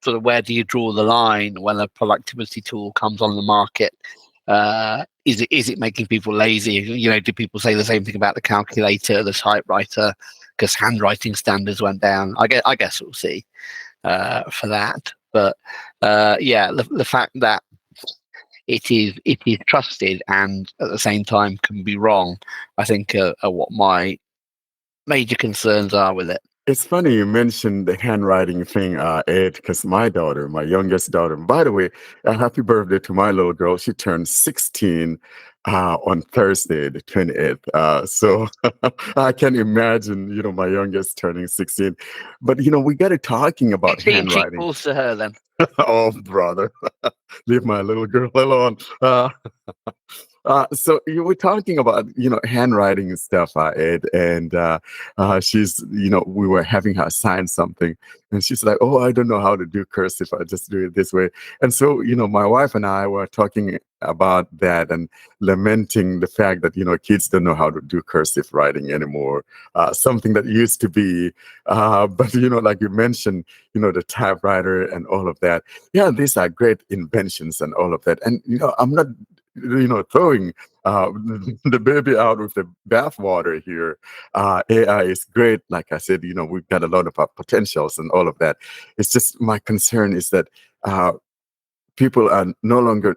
sort of where do you draw the line when a productivity tool comes on the market? Is it making people lazy? Do people say the same thing about the calculator, the typewriter, because handwriting standards went down? I guess we'll see for that. But the fact that it is trusted and at the same time can be wrong, I think are what my major concerns are with it. It's funny you mentioned the handwriting thing, Ed, because my daughter, my youngest daughter, by the way, happy birthday to my little girl. She turned 16 on Thursday, the 28th. So I can imagine, my youngest turning 16. But, we got it talking about 16 handwriting. cheekballs to her then. Oh, brother, leave my little girl alone. So you were talking about, handwriting and stuff, Ed, and she's, we were having her sign something, and she's like, "Oh, I don't know how to do cursive. I just do it this way." And so, my wife and I were talking about that and lamenting the fact that, kids don't know how to do cursive writing anymore. Something that used to be, but like you mentioned, the typewriter and all of that. Yeah, these are great inventions and all of that. And I'm not throwing the baby out with the bathwater here. AI is great. Like I said, we've got a lot of potentials and all of that. It's just my concern is that people are no longer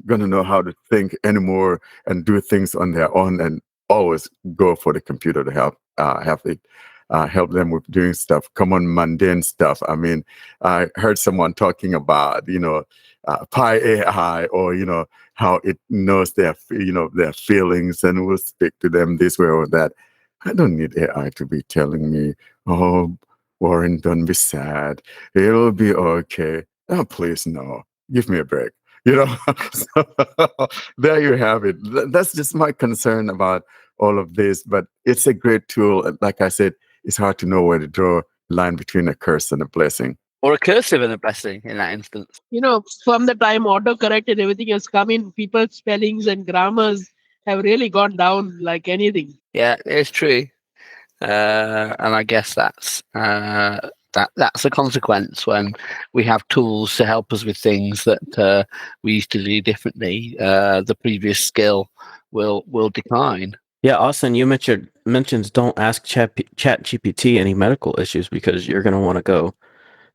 going to know how to think anymore and do things on their own and always go for the computer to help them with doing stuff, common mundane stuff. I mean, I heard someone talking about, Pi AI, or, how it knows their feelings and will speak to them this way or that. I don't need AI to be telling me, "Oh, Warren, don't be sad. It'll be okay." Oh, please, no. Give me a break. So, there you have it. That's just my concern about all of this. But it's a great tool. Like I said, it's hard to know where to draw the line between a curse and a blessing. Or a cursive and a blessing in that instance. From the time autocorrect and everything has come in, people's spellings and grammars have really gone down like anything. Yeah, it's true. And I guess that's a consequence when we have tools to help us with things that we used to do differently. The previous skill will decline. Yeah, Austin, you mentioned don't ask Chat GPT any medical issues because you're going to want to go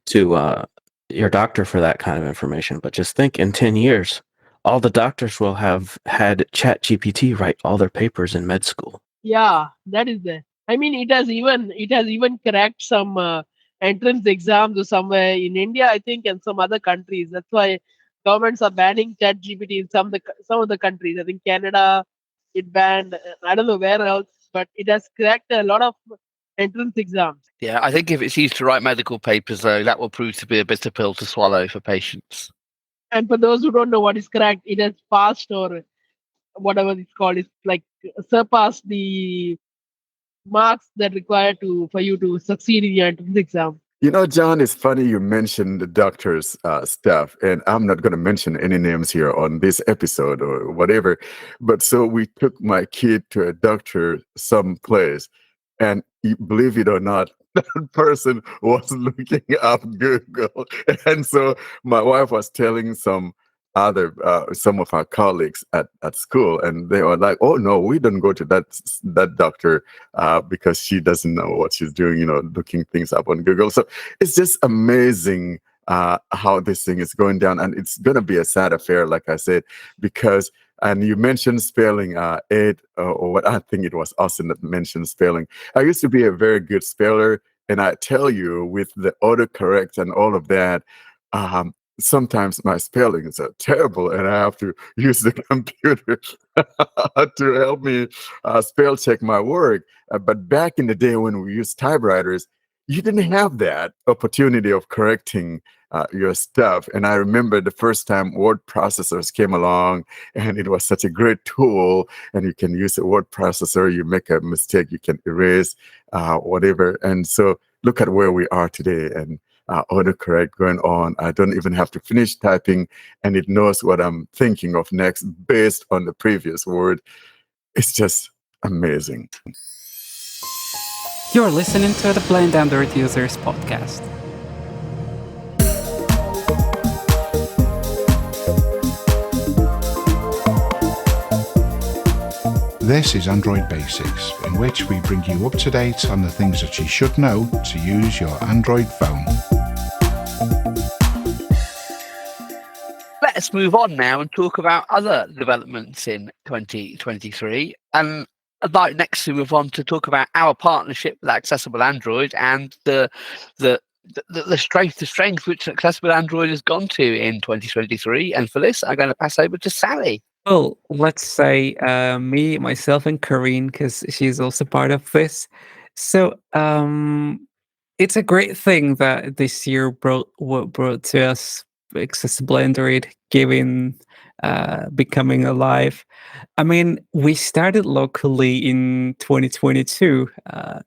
to your doctor for that kind of information. But just think, in 10 years, all the doctors will have had Chat GPT write all their papers in med school. Yeah, that is there. I mean, it has even cracked some entrance exams or somewhere in India, I think, and some other countries. That's why governments are banning ChatGPT in some of the countries. I think Canada, it banned. I don't know where else, but it has cracked a lot of entrance exams. Yeah, I think if it's used to write medical papers, though, that will prove to be a bitter pill to swallow for patients. And for those who don't know what is cracked, it has passed, or whatever it's called, it's like surpassed the marks that required for you to succeed in your entrance exam. John, it's funny you mentioned the doctor's stuff, and I'm not going to mention any names here on this episode or whatever. But so we took my kid to a doctor someplace, and believe it or not, that person was looking up Google. And so my wife was telling some of our colleagues at school, and they were like, "Oh no, we don't go to that doctor because she doesn't know what she's doing, looking things up on Google." So it's just amazing how this thing is going down, and it's going to be a sad affair, like I said, because. And you mentioned spelling, Ed, or what I think it was Austin that mentioned spelling. I used to be a very good speller, and I tell you, with the autocorrect and all of that, sometimes my spellings are terrible, and I have to use the computer to help me spell check my work. But back in the day when we used typewriters, you didn't have that opportunity of correcting your stuff. And I remember the first time word processors came along, and it was such a great tool. And you can use a word processor. You make a mistake, you can erase whatever. And so look at where we are today, and autocorrect going on. I don't even have to finish typing, and it knows what I'm thinking of next based on the previous word. It's just amazing. You're listening to the Blind Android Users podcast. This is Android Basics, in which we bring you up to date on the things that you should know to use your Android phone. Let's move on now and talk about other developments in 2023. And I'd like next to move on to talk about our partnership with Accessible Android and the strength which Accessible Android has gone to in 2023. And for this, I'm going to pass over to Sally. Well, let's say me, myself, and Corinne, because she's also part of this. So it's a great thing that this year brought to us accessible Android, becoming alive. I mean, we started locally in 2022,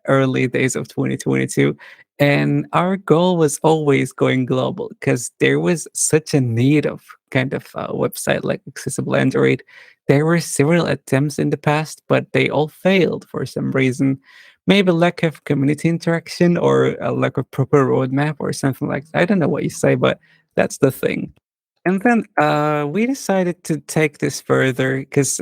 early days of 2022, and our goal was always going global because there was such a need of kind of website like accessible Android. There were several attempts in the past, but they all failed for some reason. Maybe lack of community interaction or a lack of proper roadmap or something like that. I don't know what you say, but that's the thing. And then we decided to take this further because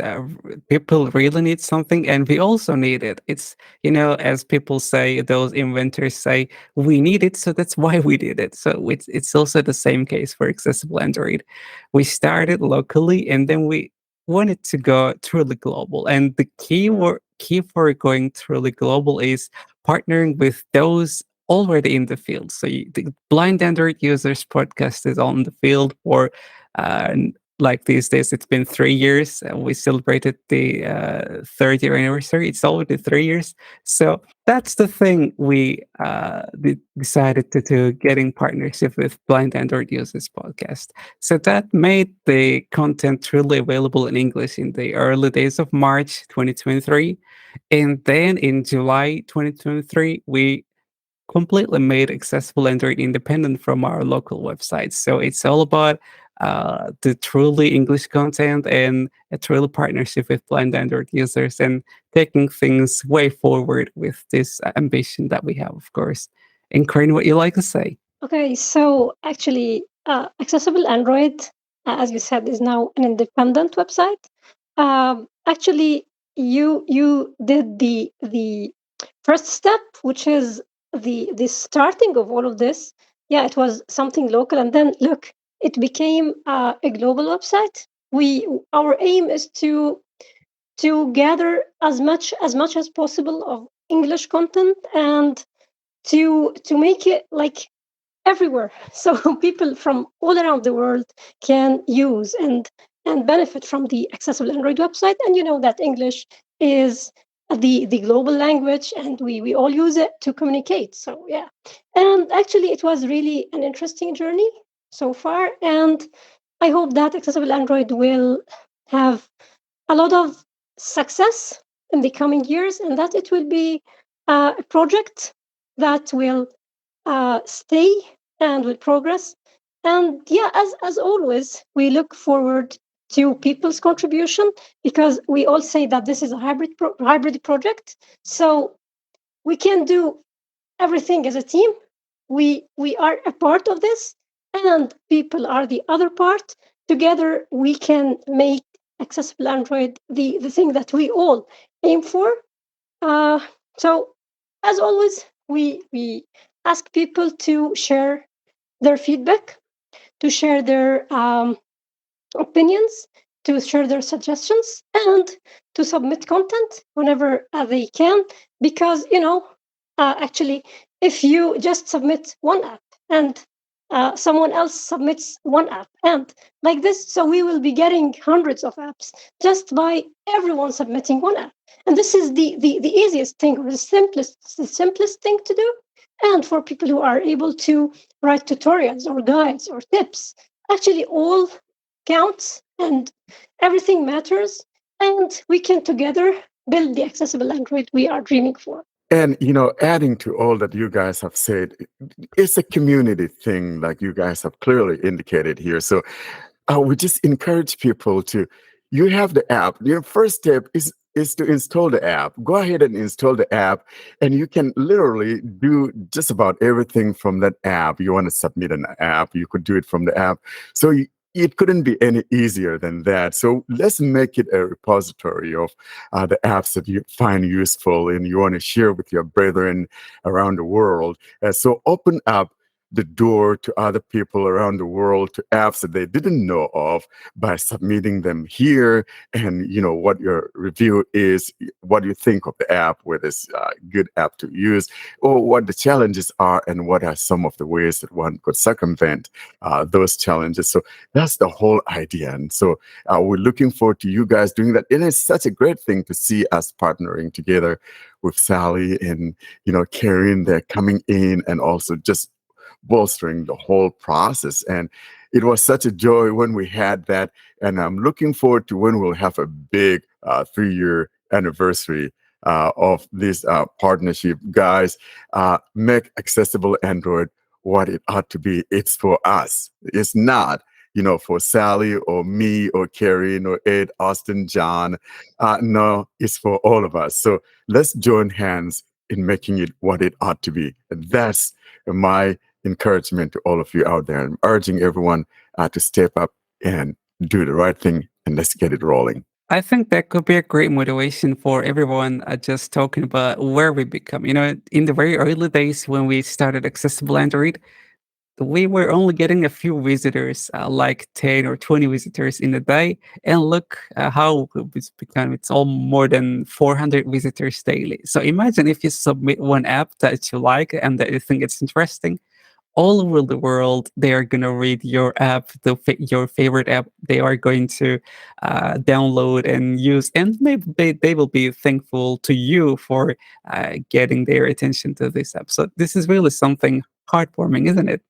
people really need something, and we also need it. It's, as people say, those inventors say, we need it, so that's why we did it. So it's also the same case for accessible Android. We started locally, and then we wanted to go truly global. And the key for going truly global is partnering with those already in the field. So the Blind Android Users podcast is on the field for, like these days, it's been 3 years. We celebrated the third year anniversary. It's already 3 years. So that's the thing we decided to do, getting partnership with Blind Android Users podcast. So that made the content truly available in English in the early days of March 2023. And then in July 2023, we completely made accessible Android independent from our local websites. So it's all about the truly English content and a truly partnership with blind Android users and taking things way forward with this ambition that we have, of course. And Corinne, what you like to say? Okay, so actually, Accessible Android, as you said, is now an independent website. Actually, you did the first step, which is the starting of all of this. Yeah, it was something local, and then look, it became a global website. Our aim is to gather as much as possible of English content and to make it like everywhere, so people from all around the world can use and benefit from the accessible Android website. And you know that English is the global language, and we all use it to communicate. So yeah, and actually it was really an interesting journey so far, and I hope that accessible Android will have a lot of success in the coming years, and that it will be a project that will stay and will progress. And yeah, as always, we look forward to people's contribution, because we all say that this is a hybrid project. So we can do everything as a team. We are a part of this, and people are the other part. Together, we can make accessible Android the thing that we all aim for. Uh, so, as always, we ask people to share their feedback, to share their opinions, to share their suggestions, and to submit content whenever they can. Because, actually, if you just submit one app and someone else submits one app, and like this, so we will be getting hundreds of apps just by everyone submitting one app. And this is the easiest thing, or the simplest thing to do. And for people who are able to write tutorials or guides or tips, actually all counts and everything matters, and we can together build the accessible Android we are dreaming for. And, adding to all that you guys have said, it's a community thing, like you guys have clearly indicated here. So we just encourage people you have the app. Your first step is to install the app. Go ahead and install the app, and you can literally do just about everything from that app. You want to submit an app, you could do it from the app. So it couldn't be any easier than that. So let's make it a repository of the apps that you find useful and you want to share with your brethren around the world. So open up the door to other people around the world to apps that they didn't know of by submitting them here. And what your review is, what you think of the app, whether it's a good app to use, or what the challenges are, and what are some of the ways that one could circumvent those challenges. So that's the whole idea. And so we're looking forward to you guys doing that. And it's such a great thing to see us partnering together with Sally and Karen. They're coming in and also just bolstering the whole process. And it was such a joy when we had that. And I'm looking forward to when we'll have a big 3-year anniversary of this partnership. Guys, make accessible Android what it ought to be. It's for us. It's not, for Sally or me or Karen or Ed, Austin, John. No, it's for all of us. So let's join hands in making it what it ought to be. And that's my encouragement to all of you out there. I'm urging everyone to step up and do the right thing, and let's get it rolling. I think that could be a great motivation for everyone just talking about where we become. In the very early days when we started Accessible Android, we were only getting a few visitors, like 10 or 20 visitors in a day. And look how it's become. It's all more than 400 visitors daily. So imagine if you submit one app that you like and that you think it's interesting. All over the world, they are going to read your app, your favorite app. They are going to download and use, and maybe they will be thankful to you for getting their attention to this app. So this is really something heartwarming, isn't it?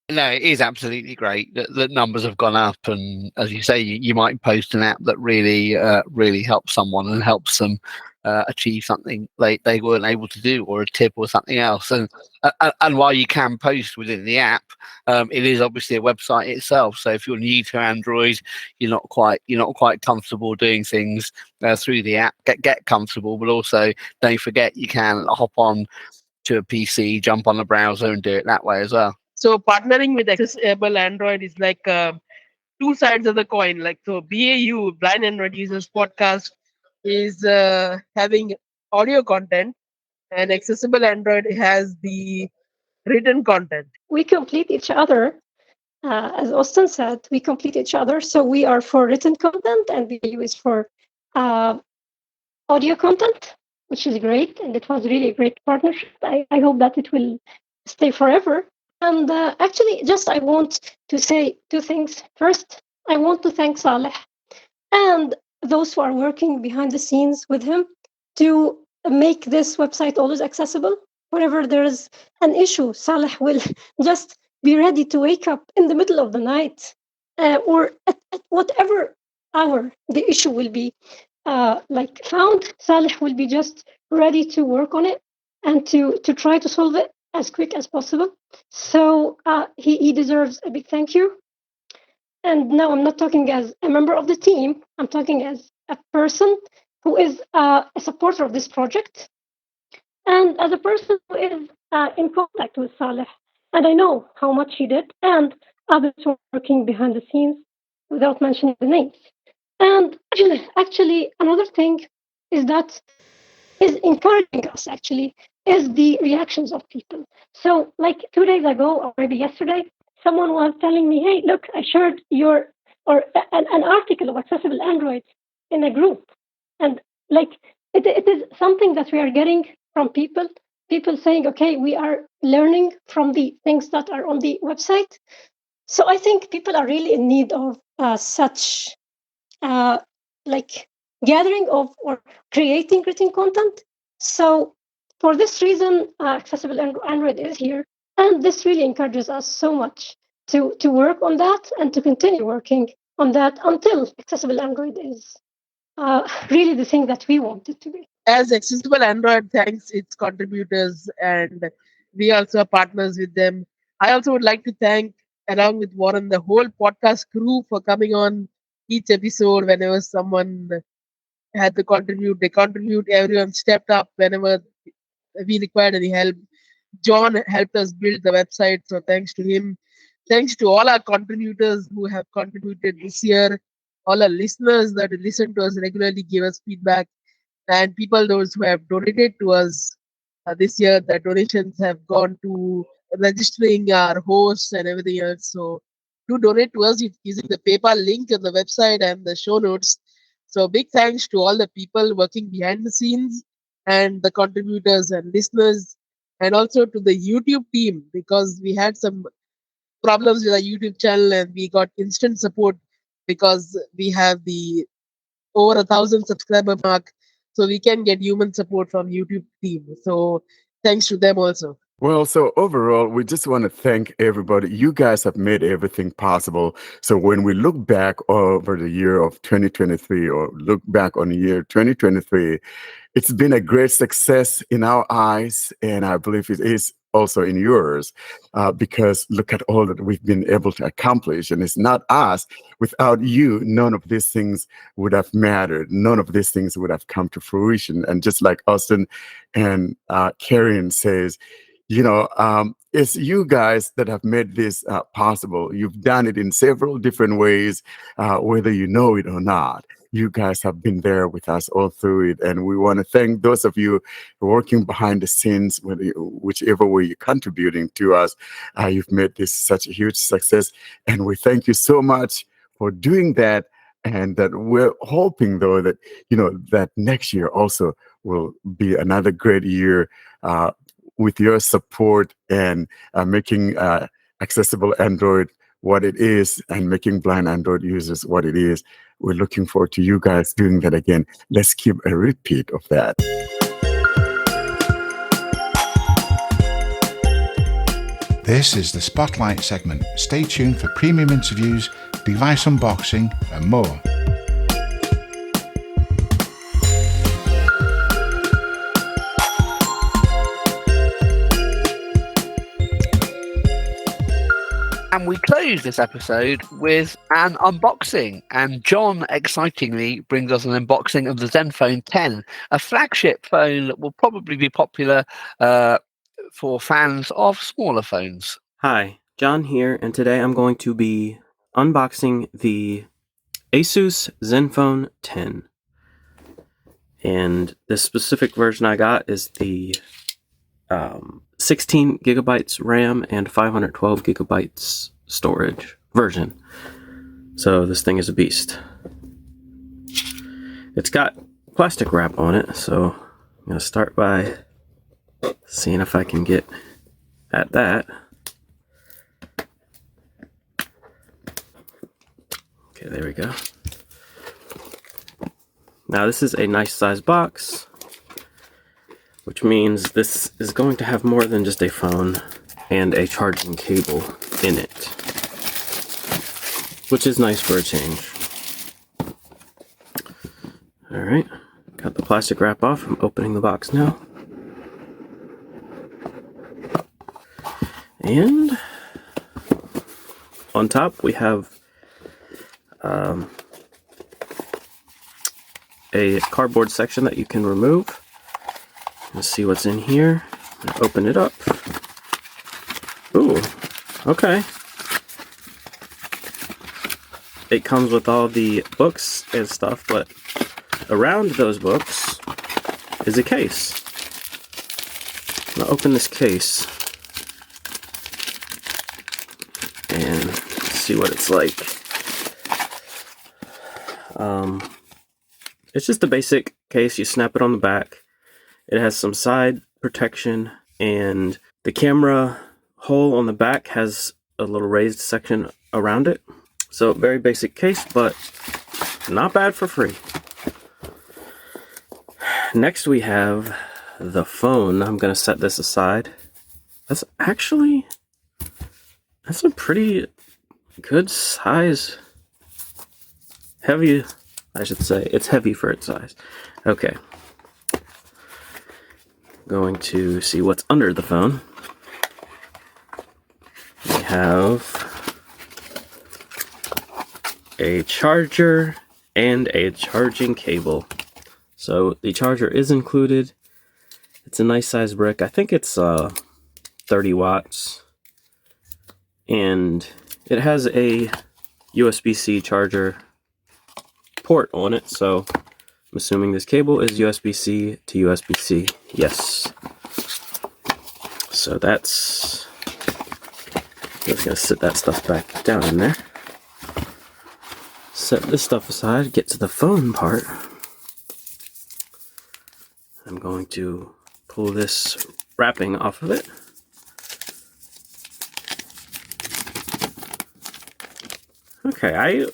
No, it is absolutely great that numbers have gone up, and as you say, you might post an app that really helps someone and helps them achieve something they weren't able to do, or a tip or something else. And while you can post within the app, it is obviously a website itself. So if you're new to Android, you're not quite comfortable doing things through the app. Get comfortable, but also don't forget you can hop on to a PC, jump on a browser, and do it that way as well. So partnering with Accessible Android is like two sides of the coin. Like, so BAU, Blind Android Users Podcast, is having audio content, and Accessible Android has the written content. We complete each other. As Austin said, we complete each other. So we are for written content, and BAU is for audio content, which is great. And it was really a great partnership. I hope that it will stay forever. And actually, I want to say two things. First, I want to thank Saleh and those who are working behind the scenes with him to make this website always accessible. Whenever there's an issue, Saleh will just be ready to wake up in the middle of the night or at whatever hour the issue will be found. Saleh will be just ready to work on it and to try to solve it as quick as possible. So he deserves a big thank you. And now I'm not talking as a member of the team. I'm talking as a person who is a supporter of this project, and as a person who is in contact with Saleh. And I know how much he did, and others who are working behind the scenes without mentioning the names. And actually, another thing is that is encouraging us actually is the reactions of people. So like 2 days ago, or maybe yesterday, someone was telling me, hey, look, I shared an article of Accessible Android in a group. And like it is something that we are getting from people saying, okay, we are learning from the things that are on the website. So I think people are really in need of such gathering of or creating written content. So for this reason, Accessible Android is here. And this really encourages us so much to work on that and to continue working on that until Accessible Android is really the thing that we want it to be. As Accessible Android thanks its contributors, and we also are partners with them, I also would like to thank, along with Warren, the whole podcast crew for coming on each episode whenever someone had to contribute. They contribute, everyone stepped up whenever we required any help. John helped us build the website, so thanks to him. Thanks to all our contributors who have contributed this year, all our listeners that listen to us regularly, give us feedback, and people those who have donated to us this year. The donations have gone to registering our hosts and everything else. So do donate to us using the PayPal link on the website and the show notes. So big thanks to all the people working behind the scenes and the contributors and listeners, and also to the YouTube team, because we had some problems with our YouTube channel and we got instant support because we have the over 1,000 subscriber mark, so we can get human support from YouTube team. So thanks to them also. Well, so overall, we just want to thank everybody. You guys have made everything possible. So when we look back over the year of 2023 or look back on the year 2023, it's been a great success in our eyes, and I believe it is also in yours, because look at all that we've been able to accomplish. And it's not us. Without you, none of these things would have mattered. None of these things would have come to fruition. And just like Austin and Karen says, it's you guys that have made this possible. You've done it in several different ways, whether you know it or not. You guys have been there with us all through it. And we want to thank those of you working behind the scenes, whichever way you're contributing to us. You've made this such a huge success. And we thank you so much for doing that. And that we're hoping, though, that, that next year also will be another great year, with your support and making accessible Android what it is and making blind Android users what it is. We're looking forward to you guys doing that again. Let's keep a repeat of that. This is the Spotlight segment. Stay tuned for premium interviews, device unboxing, and more. And we close this episode with an unboxing. And John, excitingly, brings us an unboxing of the Zenfone 10, a flagship phone that will probably be popular for fans of smaller phones. Hi, John here, and today I'm going to be unboxing the Asus Zenfone 10. And the specific version I got is the 16 gigabytes RAM and 512 gigabytes storage version. So this thing is a beast. It's got plastic wrap on it, so I'm going to start by seeing if I can get at that. Okay, there we go. Now this is a nice size box, which means this is going to have more than just a phone and a charging cable in it, which is nice for a change. Alright, got the plastic wrap off. I'm opening the box now. And on top we have a cardboard section that you can remove. Let's see what's in here. Open it up. Ooh, okay. It comes with all the books and stuff, but around those books is a case. I'm gonna open this case and see what it's like. It's just a basic case. You snap it on the back. It has some side protection, and the camera hole on the back has a little raised section around it. So very basic case, but not bad for free. Next we have the phone. I'm going to set this aside. That's a pretty good size. Heavy, I should say. It's heavy for its size. Okay. Going to see what's under the phone. We have a charger and a charging cable. So the charger is included. It's a nice size brick. I think it's 30 watts. And it has a USB-C charger port on it, so I'm assuming this cable is USB-C to USB-C. Yes. So that's Just gonna sit that stuff back down in there. Set this stuff aside, get to the phone part. I'm going to pull this wrapping off of it. Okay, I'm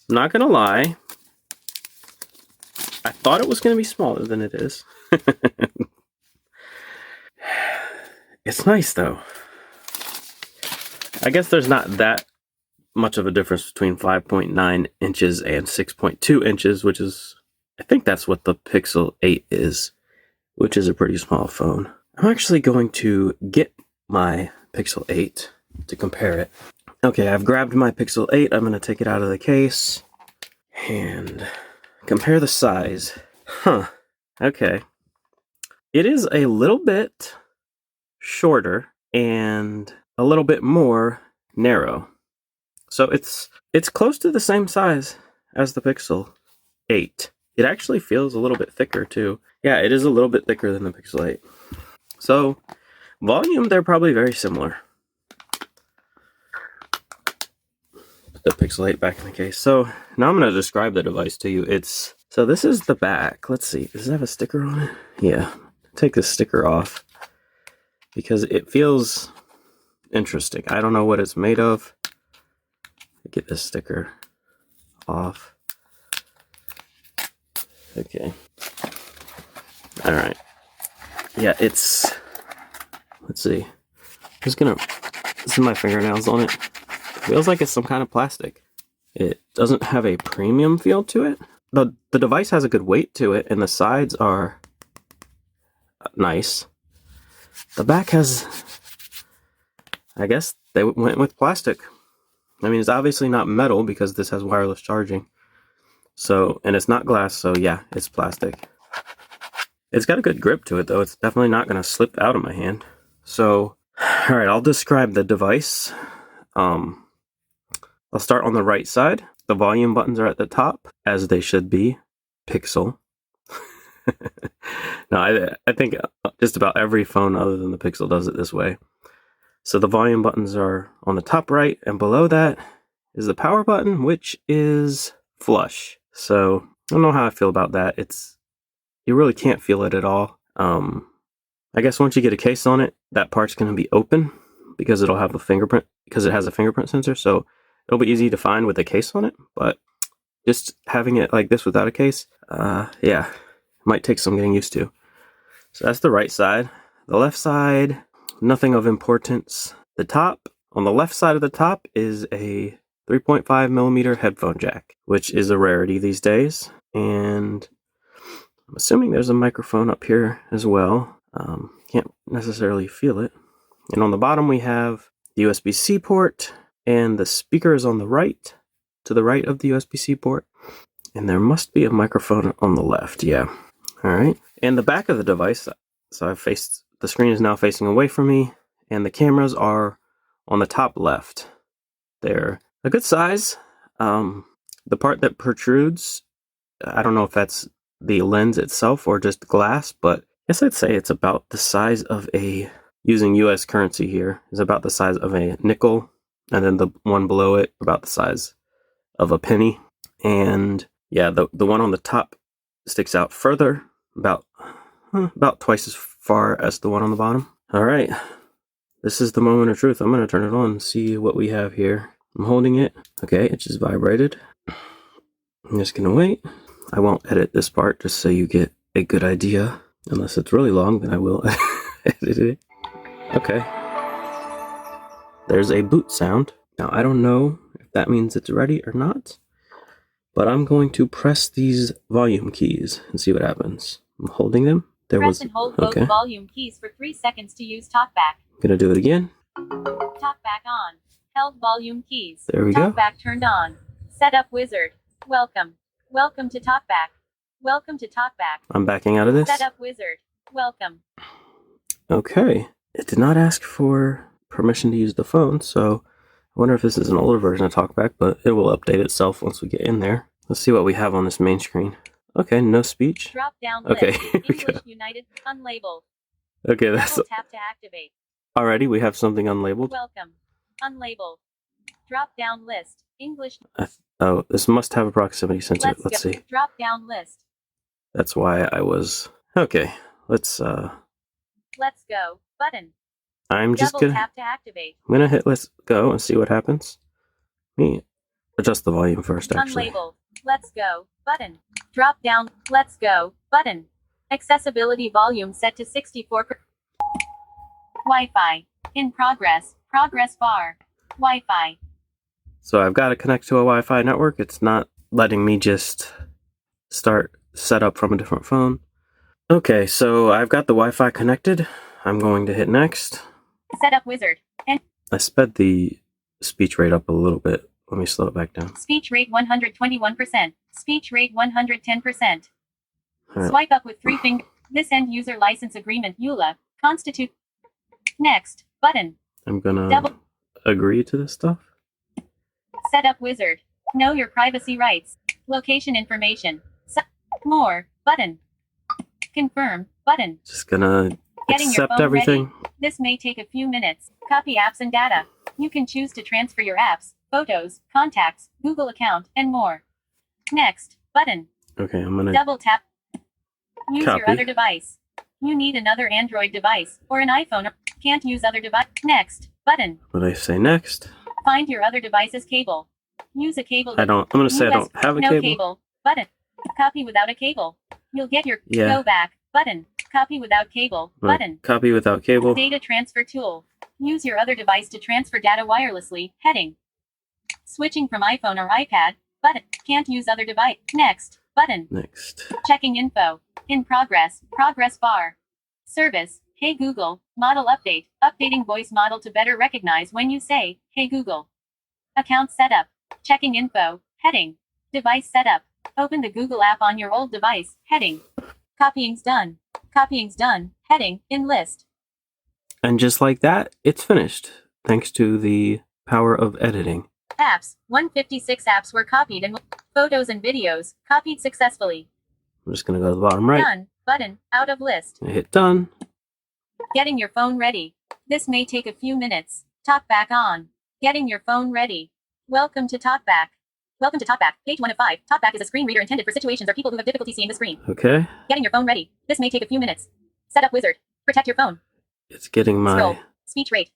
not gonna lie. I thought it was gonna be smaller than it is. It's nice though. I guess there's not that much of a difference between 5.9 inches and 6.2 inches, which is, I think that's what the Pixel 8 is, which is a pretty small phone. I'm actually going to get my Pixel 8 to compare it. Okay, I've grabbed my Pixel 8. I'm going to take it out of the case and compare the size. Okay. It is a little bit shorter and a little bit more narrow. So it's close to the same size as the Pixel 8. It actually feels a little bit thicker too. Yeah, it is a little bit thicker than the Pixel 8. So volume, they're probably very similar. Put the Pixel 8 back in the case. So now I'm going to describe the device to you. So this is the back. Let's see. Does it have a sticker on it? Yeah. Take the sticker off because it feels interesting. I don't know what it's made of. Get this sticker off. Okay. All right. Yeah, let's see. I'm just gonna, this is my fingernails on it. It feels like it's some kind of plastic. It doesn't have a premium feel to it. The device has a good weight to it, and the sides are nice. The back has, I guess they went with plastic. I mean, it's obviously not metal because this has wireless charging. So, and it's not glass, so yeah, it's plastic. It's got a good grip to it though. It's definitely not going to slip out of my hand. So, all right, I'll describe the device. I'll start on the right side. The volume buttons are at the top, as they should be. Pixel. No, I think just about every phone other than the Pixel does it this way. So the volume buttons are on the top right, and below that is the power button, which is flush. So I don't know how I feel about that. You really can't feel it at all. I guess once you get a case on it, that part's going to be open because it'll have a fingerprint, because it has a fingerprint sensor. So it'll be easy to find with a case on it. But just having it like this without a case, yeah, might take some getting used to. So that's the right side. The left side, nothing of importance. The top, on the left side of the top is a 3.5 millimeter headphone jack, which is a rarity these days. And I'm assuming there's a microphone up here as well. Can't necessarily feel it. And on the bottom we have the USB-C port, and the speaker is on the right, to the right of the USB-C port. And there must be a microphone on the left, yeah. All right. And the back of the device, so the screen is now facing away from me, and the cameras are on the top left. They're a good size. The part that protrudes, I don't know if that's the lens itself or just glass, but I guess I'd say it's about the size of using US currency here, is about the size of a nickel, and then the one below it about the size of a penny. And yeah, the one on the top sticks out further, about twice as far as the one on the bottom. All right, this is the moment of truth. I'm going to turn it on and see what we have here. I'm holding it. Okay, it just vibrated. I'm just going to wait. I won't edit this part just so you get a good idea. Unless it's really long, then I will edit it. Okay. There's a boot sound. Now, I don't know if that means it's ready or not, but I'm going to press these volume keys and see what happens. I'm holding them. Press and hold both volume keys for 3 seconds to use TalkBack. I'm going to do it again. TalkBack on. Held volume keys. There we go. TalkBack turned on. Setup wizard. Welcome. Welcome to TalkBack. Welcome to TalkBack. I'm backing out of this. Setup wizard. Welcome. Okay. It did not ask for permission to use the phone, so I wonder if this is an older version of TalkBack, but it will update itself once we get in there. Let's see what we have on this main screen. Okay, no speech. Drop down list. Okay, here we English go. United. Unlabeled. Okay, that's Double tap to activate. already we have something unlabeled. Welcome. Unlabeled. Drop down list. English. Oh, this must have a proximity sensor. Let's go. see. Drop down list. That's why I was... Okay, let's go button. I'm just Double gonna... tap to activate. I'm gonna hit let's go and see what happens. Me adjust the volume first, actually. Unlabeled. Let's go button. Drop down. Let's go button. Accessibility volume set to 64%. Wi-Fi. In progress. Progress bar. Wi-Fi. So I've got to connect to a Wi-Fi network. It's not letting me just start set up from a different phone. Okay, so I've got the Wi-Fi connected. I'm going to hit next. Setup wizard. And I sped the speech rate up a little bit. Let me slow it back down. speech rate 121%. Speech rate 110%. All right. Swipe up with 3 fingers. This end user license agreement EULA constitute. Next button. I'm gonna Double. agree to this stuff. Setup wizard. Know your privacy rights. Location information. More button. Confirm button. Just gonna Getting your accept phone everything. ready. This may take a few minutes. Copy apps and data. You can choose to transfer your apps, photos, contacts, Google account, and more. Next button. Okay, I'm gonna Double tap. Use your Copy. other device. You need another Android device or an iPhone. Or can't use other device. Next button. what do I say next? Find your other device's cable. Use a cable. I'm gonna say I don't have a no cable. button. Copy without a cable. You'll get your Yeah. go back button. Copy without cable Right. button. Copy without cable. Data transfer tool. Use your other device to transfer data wirelessly. Heading. Switching from iPhone or iPad. Button. Can't use other device. Next button. Next. Checking info. In progress. Progress bar. Service. Hey Google. Model update. Updating voice model to better recognize when you say, Hey Google. Account setup. Checking info. Heading. Device setup. Open the Google app on your old device. Heading. Copying's done. Copying's done. Heading. In list. And just like that, it's finished. Thanks to the power of editing. Apps. 156 apps were copied and photos and videos copied successfully. I'm just gonna go to the bottom right. Done. Button. Out of list. I hit done. Getting your phone ready. This may take a few minutes. Talkback on. Getting your phone ready. Welcome to Talkback. Welcome to Talkback. Page 1 of 5. Talkback is a screen reader intended for situations or people who have difficulty seeing the screen. Okay. Getting your phone ready. This may take a few minutes. Setup wizard. Protect your phone. It's getting my Scroll. Speech rate.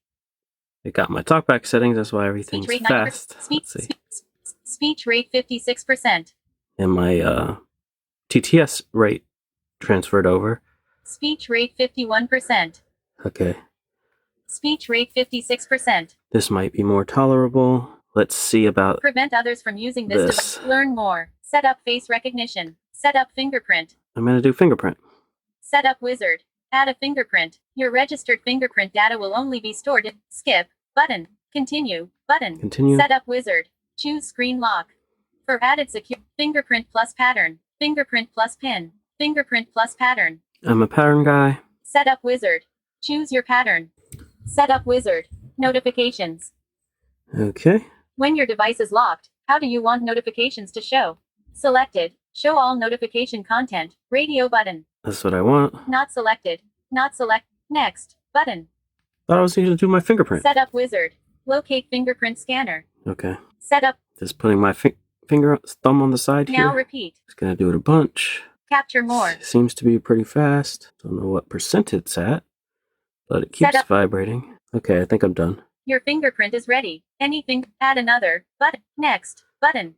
it got my talkback settings, that's why everything's Speech rate 90%. fast. Speech, Let's see. speech rate 56%. And my TTS rate transferred over. Speech rate 51%. Okay. Speech rate 56%. This might be more tolerable. Let's see about Prevent others from using this this. device. Learn more. Set up face recognition. Set up fingerprint. I'm gonna do fingerprint. Set up wizard. Add a fingerprint. Your registered fingerprint data will only be stored in skip button. Continue button. Continue. Set up wizard. Choose screen lock. For added secure fingerprint plus pattern. Fingerprint plus pin. Fingerprint plus pattern. I'm a pattern guy. Set up wizard. Choose your pattern. Set up wizard. Notifications. Okay. When your device is locked, how do you want notifications to show? Selected. Show all notification content. Radio button. That's what I want. Not selected. Not select. Next. Button. Thought I was going to do my fingerprint. Set up wizard. Locate fingerprint scanner. Okay. Set up. Just putting my thumb on the side Now here. repeat. Just gonna do it a bunch. Capture more. Seems to be pretty fast. Don't know what percent it's at, but it Set keeps up. vibrating. Okay, I think I'm done. Your fingerprint is ready. Anything. Add another. Button. Next. Button.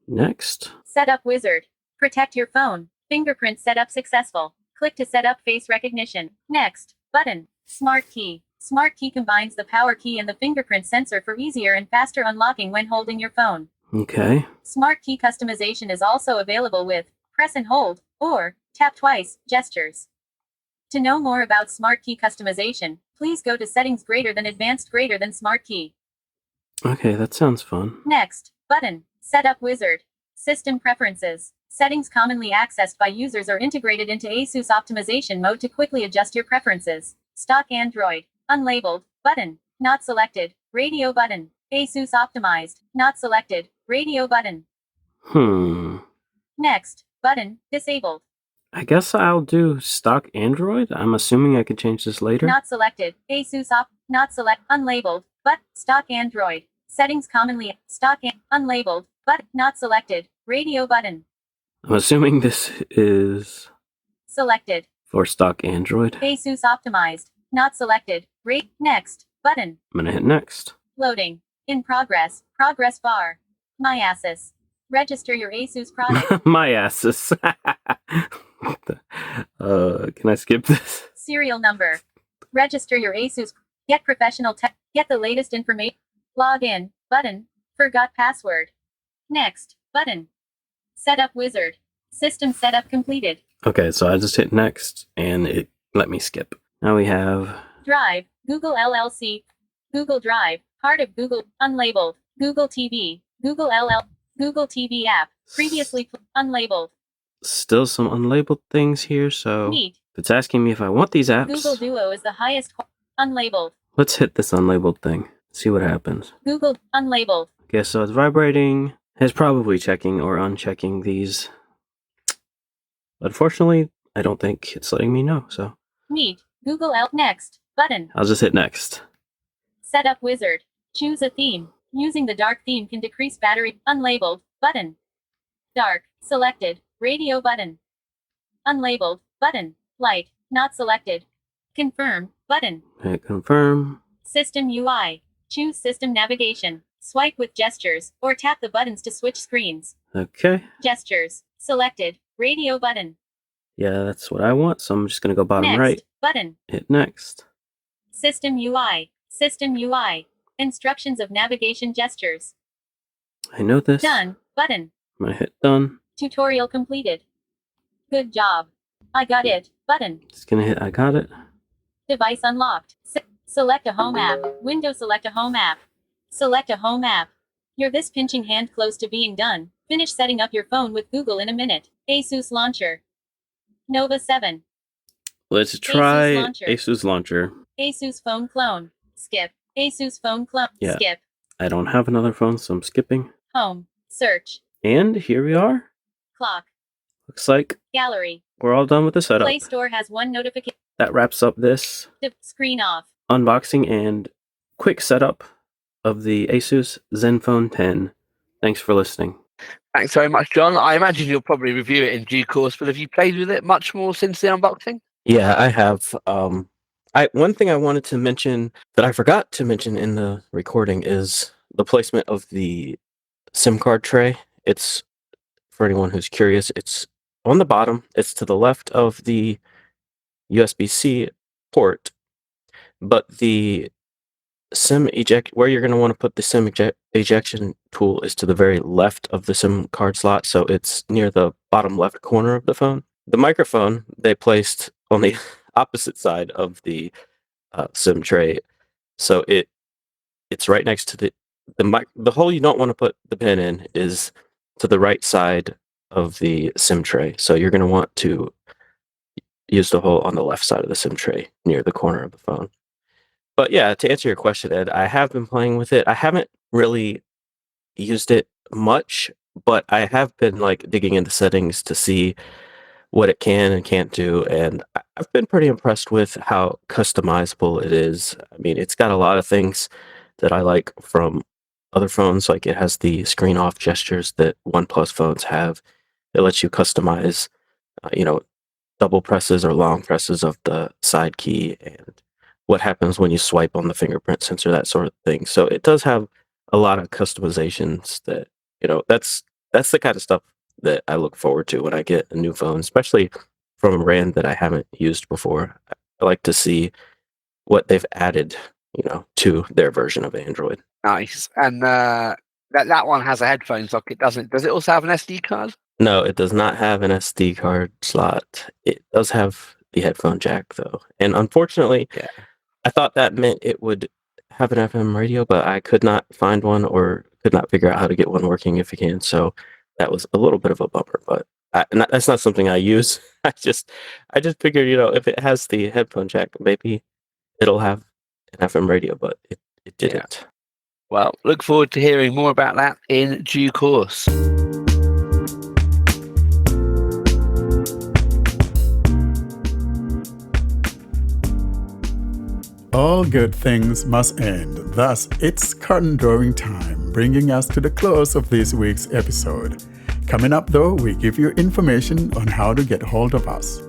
Next. Set up wizard. Protect your phone. Fingerprint setup successful. Click to set up face recognition. Next. Button. Smart key. Smart key combines the power key and the fingerprint sensor for easier and faster unlocking when holding your phone. Okay. Smart key customization is also available with press and hold or tap twice gestures. To know more about smart key customization, please go to settings greater than advanced greater than smart key. Okay, that sounds fun. Next. Button. Setup wizard. System preferences. Settings commonly accessed by users are integrated into Asus optimization mode to quickly adjust your preferences. Stock Android. Unlabeled. Button. Not selected. Radio button. Asus optimized. Not selected. Radio button. Next. Button. Disabled. I guess I'll do stock Android. I'm assuming I could change this later. Not selected. Asus not select. Unlabeled. but stock Android. Settings commonly stock unlabeled, but not selected. Radio button. I'm assuming this is Selected. for stock Android. Asus optimized. Not selected. Rate next button. I'm gonna hit next. Loading. In progress. Progress bar. My Asus. Register your Asus product. My Asus. Can I skip this? Serial number. Register your Asus. Get professional tech. Get the latest information. Log in button. Forgot password. Next button. Setup wizard. System setup completed. Okay, so I just hit next and it let me skip. Now we have Drive. Google LLC. Google Drive. Part of Google. Unlabeled. Google TV. Google Google TV app. Previously unlabeled. still some unlabeled things here, so Neat. it's asking me if I want these apps. Google Duo is the highest. Unlabeled. Let's hit this unlabeled thing. See what happens. Google. Unlabeled. Okay, so it's vibrating. It's probably checking or unchecking these. Unfortunately, I don't think it's letting me know, so Neat. Google next button. I'll just hit next. Setup wizard. Choose a theme. Using the dark theme can decrease battery. Unlabeled button. Dark. Selected. Radio button. Unlabeled button. Light. Not selected. Confirm button. Hit confirm. System UI. Choose system navigation. Swipe with gestures or tap the buttons to switch screens. Okay. Gestures. Selected. Radio button. Yeah, that's what I want, so I'm just going to go bottom Next right. button. Hit next. System UI. System UI. Instructions of navigation gestures. I know this. Done button. I'm going to hit done. Tutorial completed. Good job. I got it button. Just going to hit I got it. Device unlocked. Select a home app. Window select a home app. Select a home app. You're this pinching hand close to being done. Finish setting up your phone with Google in a minute. Asus Launcher. Nova 7. Let's try Launcher. Asus Launcher. Asus Phone Clone. Skip. Asus Phone Clone. Yeah. Skip. I don't have another phone, so I'm skipping. Home. Search. And here we are. Clock. Looks like Gallery. we're all done with the setup. Play Store has one notification. That wraps up this Screen off. unboxing and quick setup of the Asus Zenfone 10. Thanks for listening. Thanks very much, John. I imagine you'll probably review it in due course, but have you played with it much more since the unboxing? Yeah, I have. One thing I wanted to mention that I forgot to mention in the recording is the placement of the SIM card tray. It's, for anyone who's curious, it's on the bottom. It's to the left of the USB-C port, but the SIM eject, where you're going to want to put the SIM ejection tool, is to the very left of the SIM card slot, so it's near the bottom left corner of the phone. The microphone they placed on the opposite side of the SIM tray, so it's right next to the hole you don't want to put the pin in is to the right side of the SIM tray. So you're going to want to use the hole on the left side of the SIM tray near the corner of the phone. But yeah, to answer your question, Ed, I have been playing with it. I haven't really used it much, but I have been like digging into settings to see what it can and can't do, and I've been pretty impressed with how customizable it is. I mean, it's got a lot of things that I like from other phones, like it has the screen off gestures that OnePlus phones have. It lets you customize, double presses or long presses of the side key and what happens when you swipe on the fingerprint sensor, that sort of thing. So it does have a lot of customizations that, that's the kind of stuff that I look forward to when I get a new phone, especially from a brand that I haven't used before. I like to see what they've added, to their version of Android. Nice. And that one has a headphone socket, doesn't it? Does it also have an SD card? No, it does not have an SD card slot. It does have the headphone jack, though. And unfortunately, I thought that meant it would have an FM radio, but I could not find one or could not figure out how to get one working if you can. So that was a little bit of a bummer, but that's not something I use. I just figured, if it has the headphone jack, maybe it'll have an FM radio, but it didn't. Well, look forward to hearing more about that in due course. All good things must end. Thus, it's curtain drawing time, bringing us to the close of this week's episode. Coming up, though, we give you information on how to get hold of us.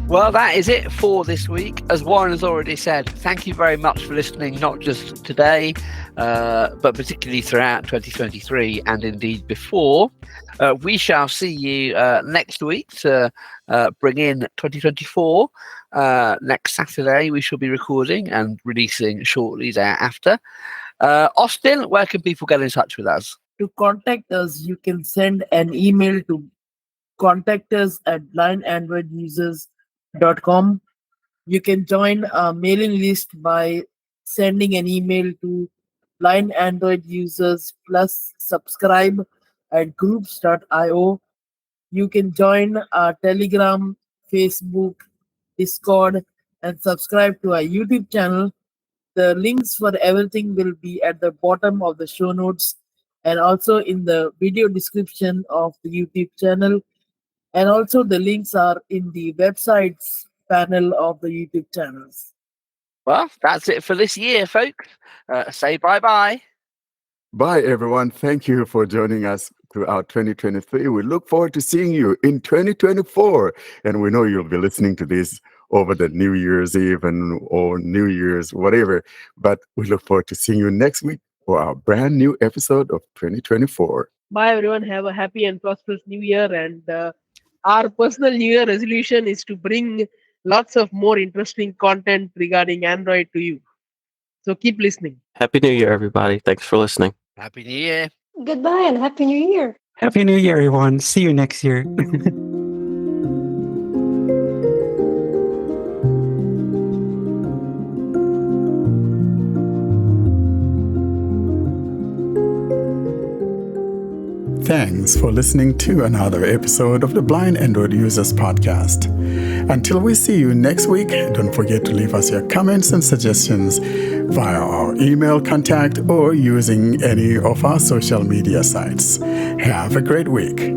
Well, that is it for this week. As Warren has already said, thank you very much for listening, not just today, but particularly throughout 2023 and indeed before. We shall see you next week to bring in 2024. Next Saturday, we shall be recording and releasing shortly thereafter. Austin, where can people get in touch with us? To contact us, you can send an email to contactus@blindandroidusers.com. You can join our mailing list by sending an email to Blind Android Users plus subscribe at groups.io. You can join our Telegram, Facebook, Discord, and subscribe to our YouTube channel. The links for everything will be at the bottom of the show notes and also in the video description of the YouTube channel. And also the links are in the websites panel of the YouTube channels. Well, that's it for this year, folks. Say bye-bye. Bye, everyone. Thank you for joining us throughout 2023. We look forward to seeing you in 2024. And we know you'll be listening to this over the New Year's Eve or New Year's, whatever. But we look forward to seeing you next week for our brand new episode of 2024. Bye, everyone. Have a happy and prosperous New Year. And our personal New Year resolution is to bring lots of more interesting content regarding Android to you. So keep listening. Happy New Year, everybody. Thanks for listening. Happy New Year. Goodbye and Happy New Year. Happy New Year, everyone. See you next year. Thanks for listening to another episode of the Blind Android Users Podcast. Until we see you next week, don't forget to leave us your comments and suggestions via our email contact or using any of our social media sites. Have a great week.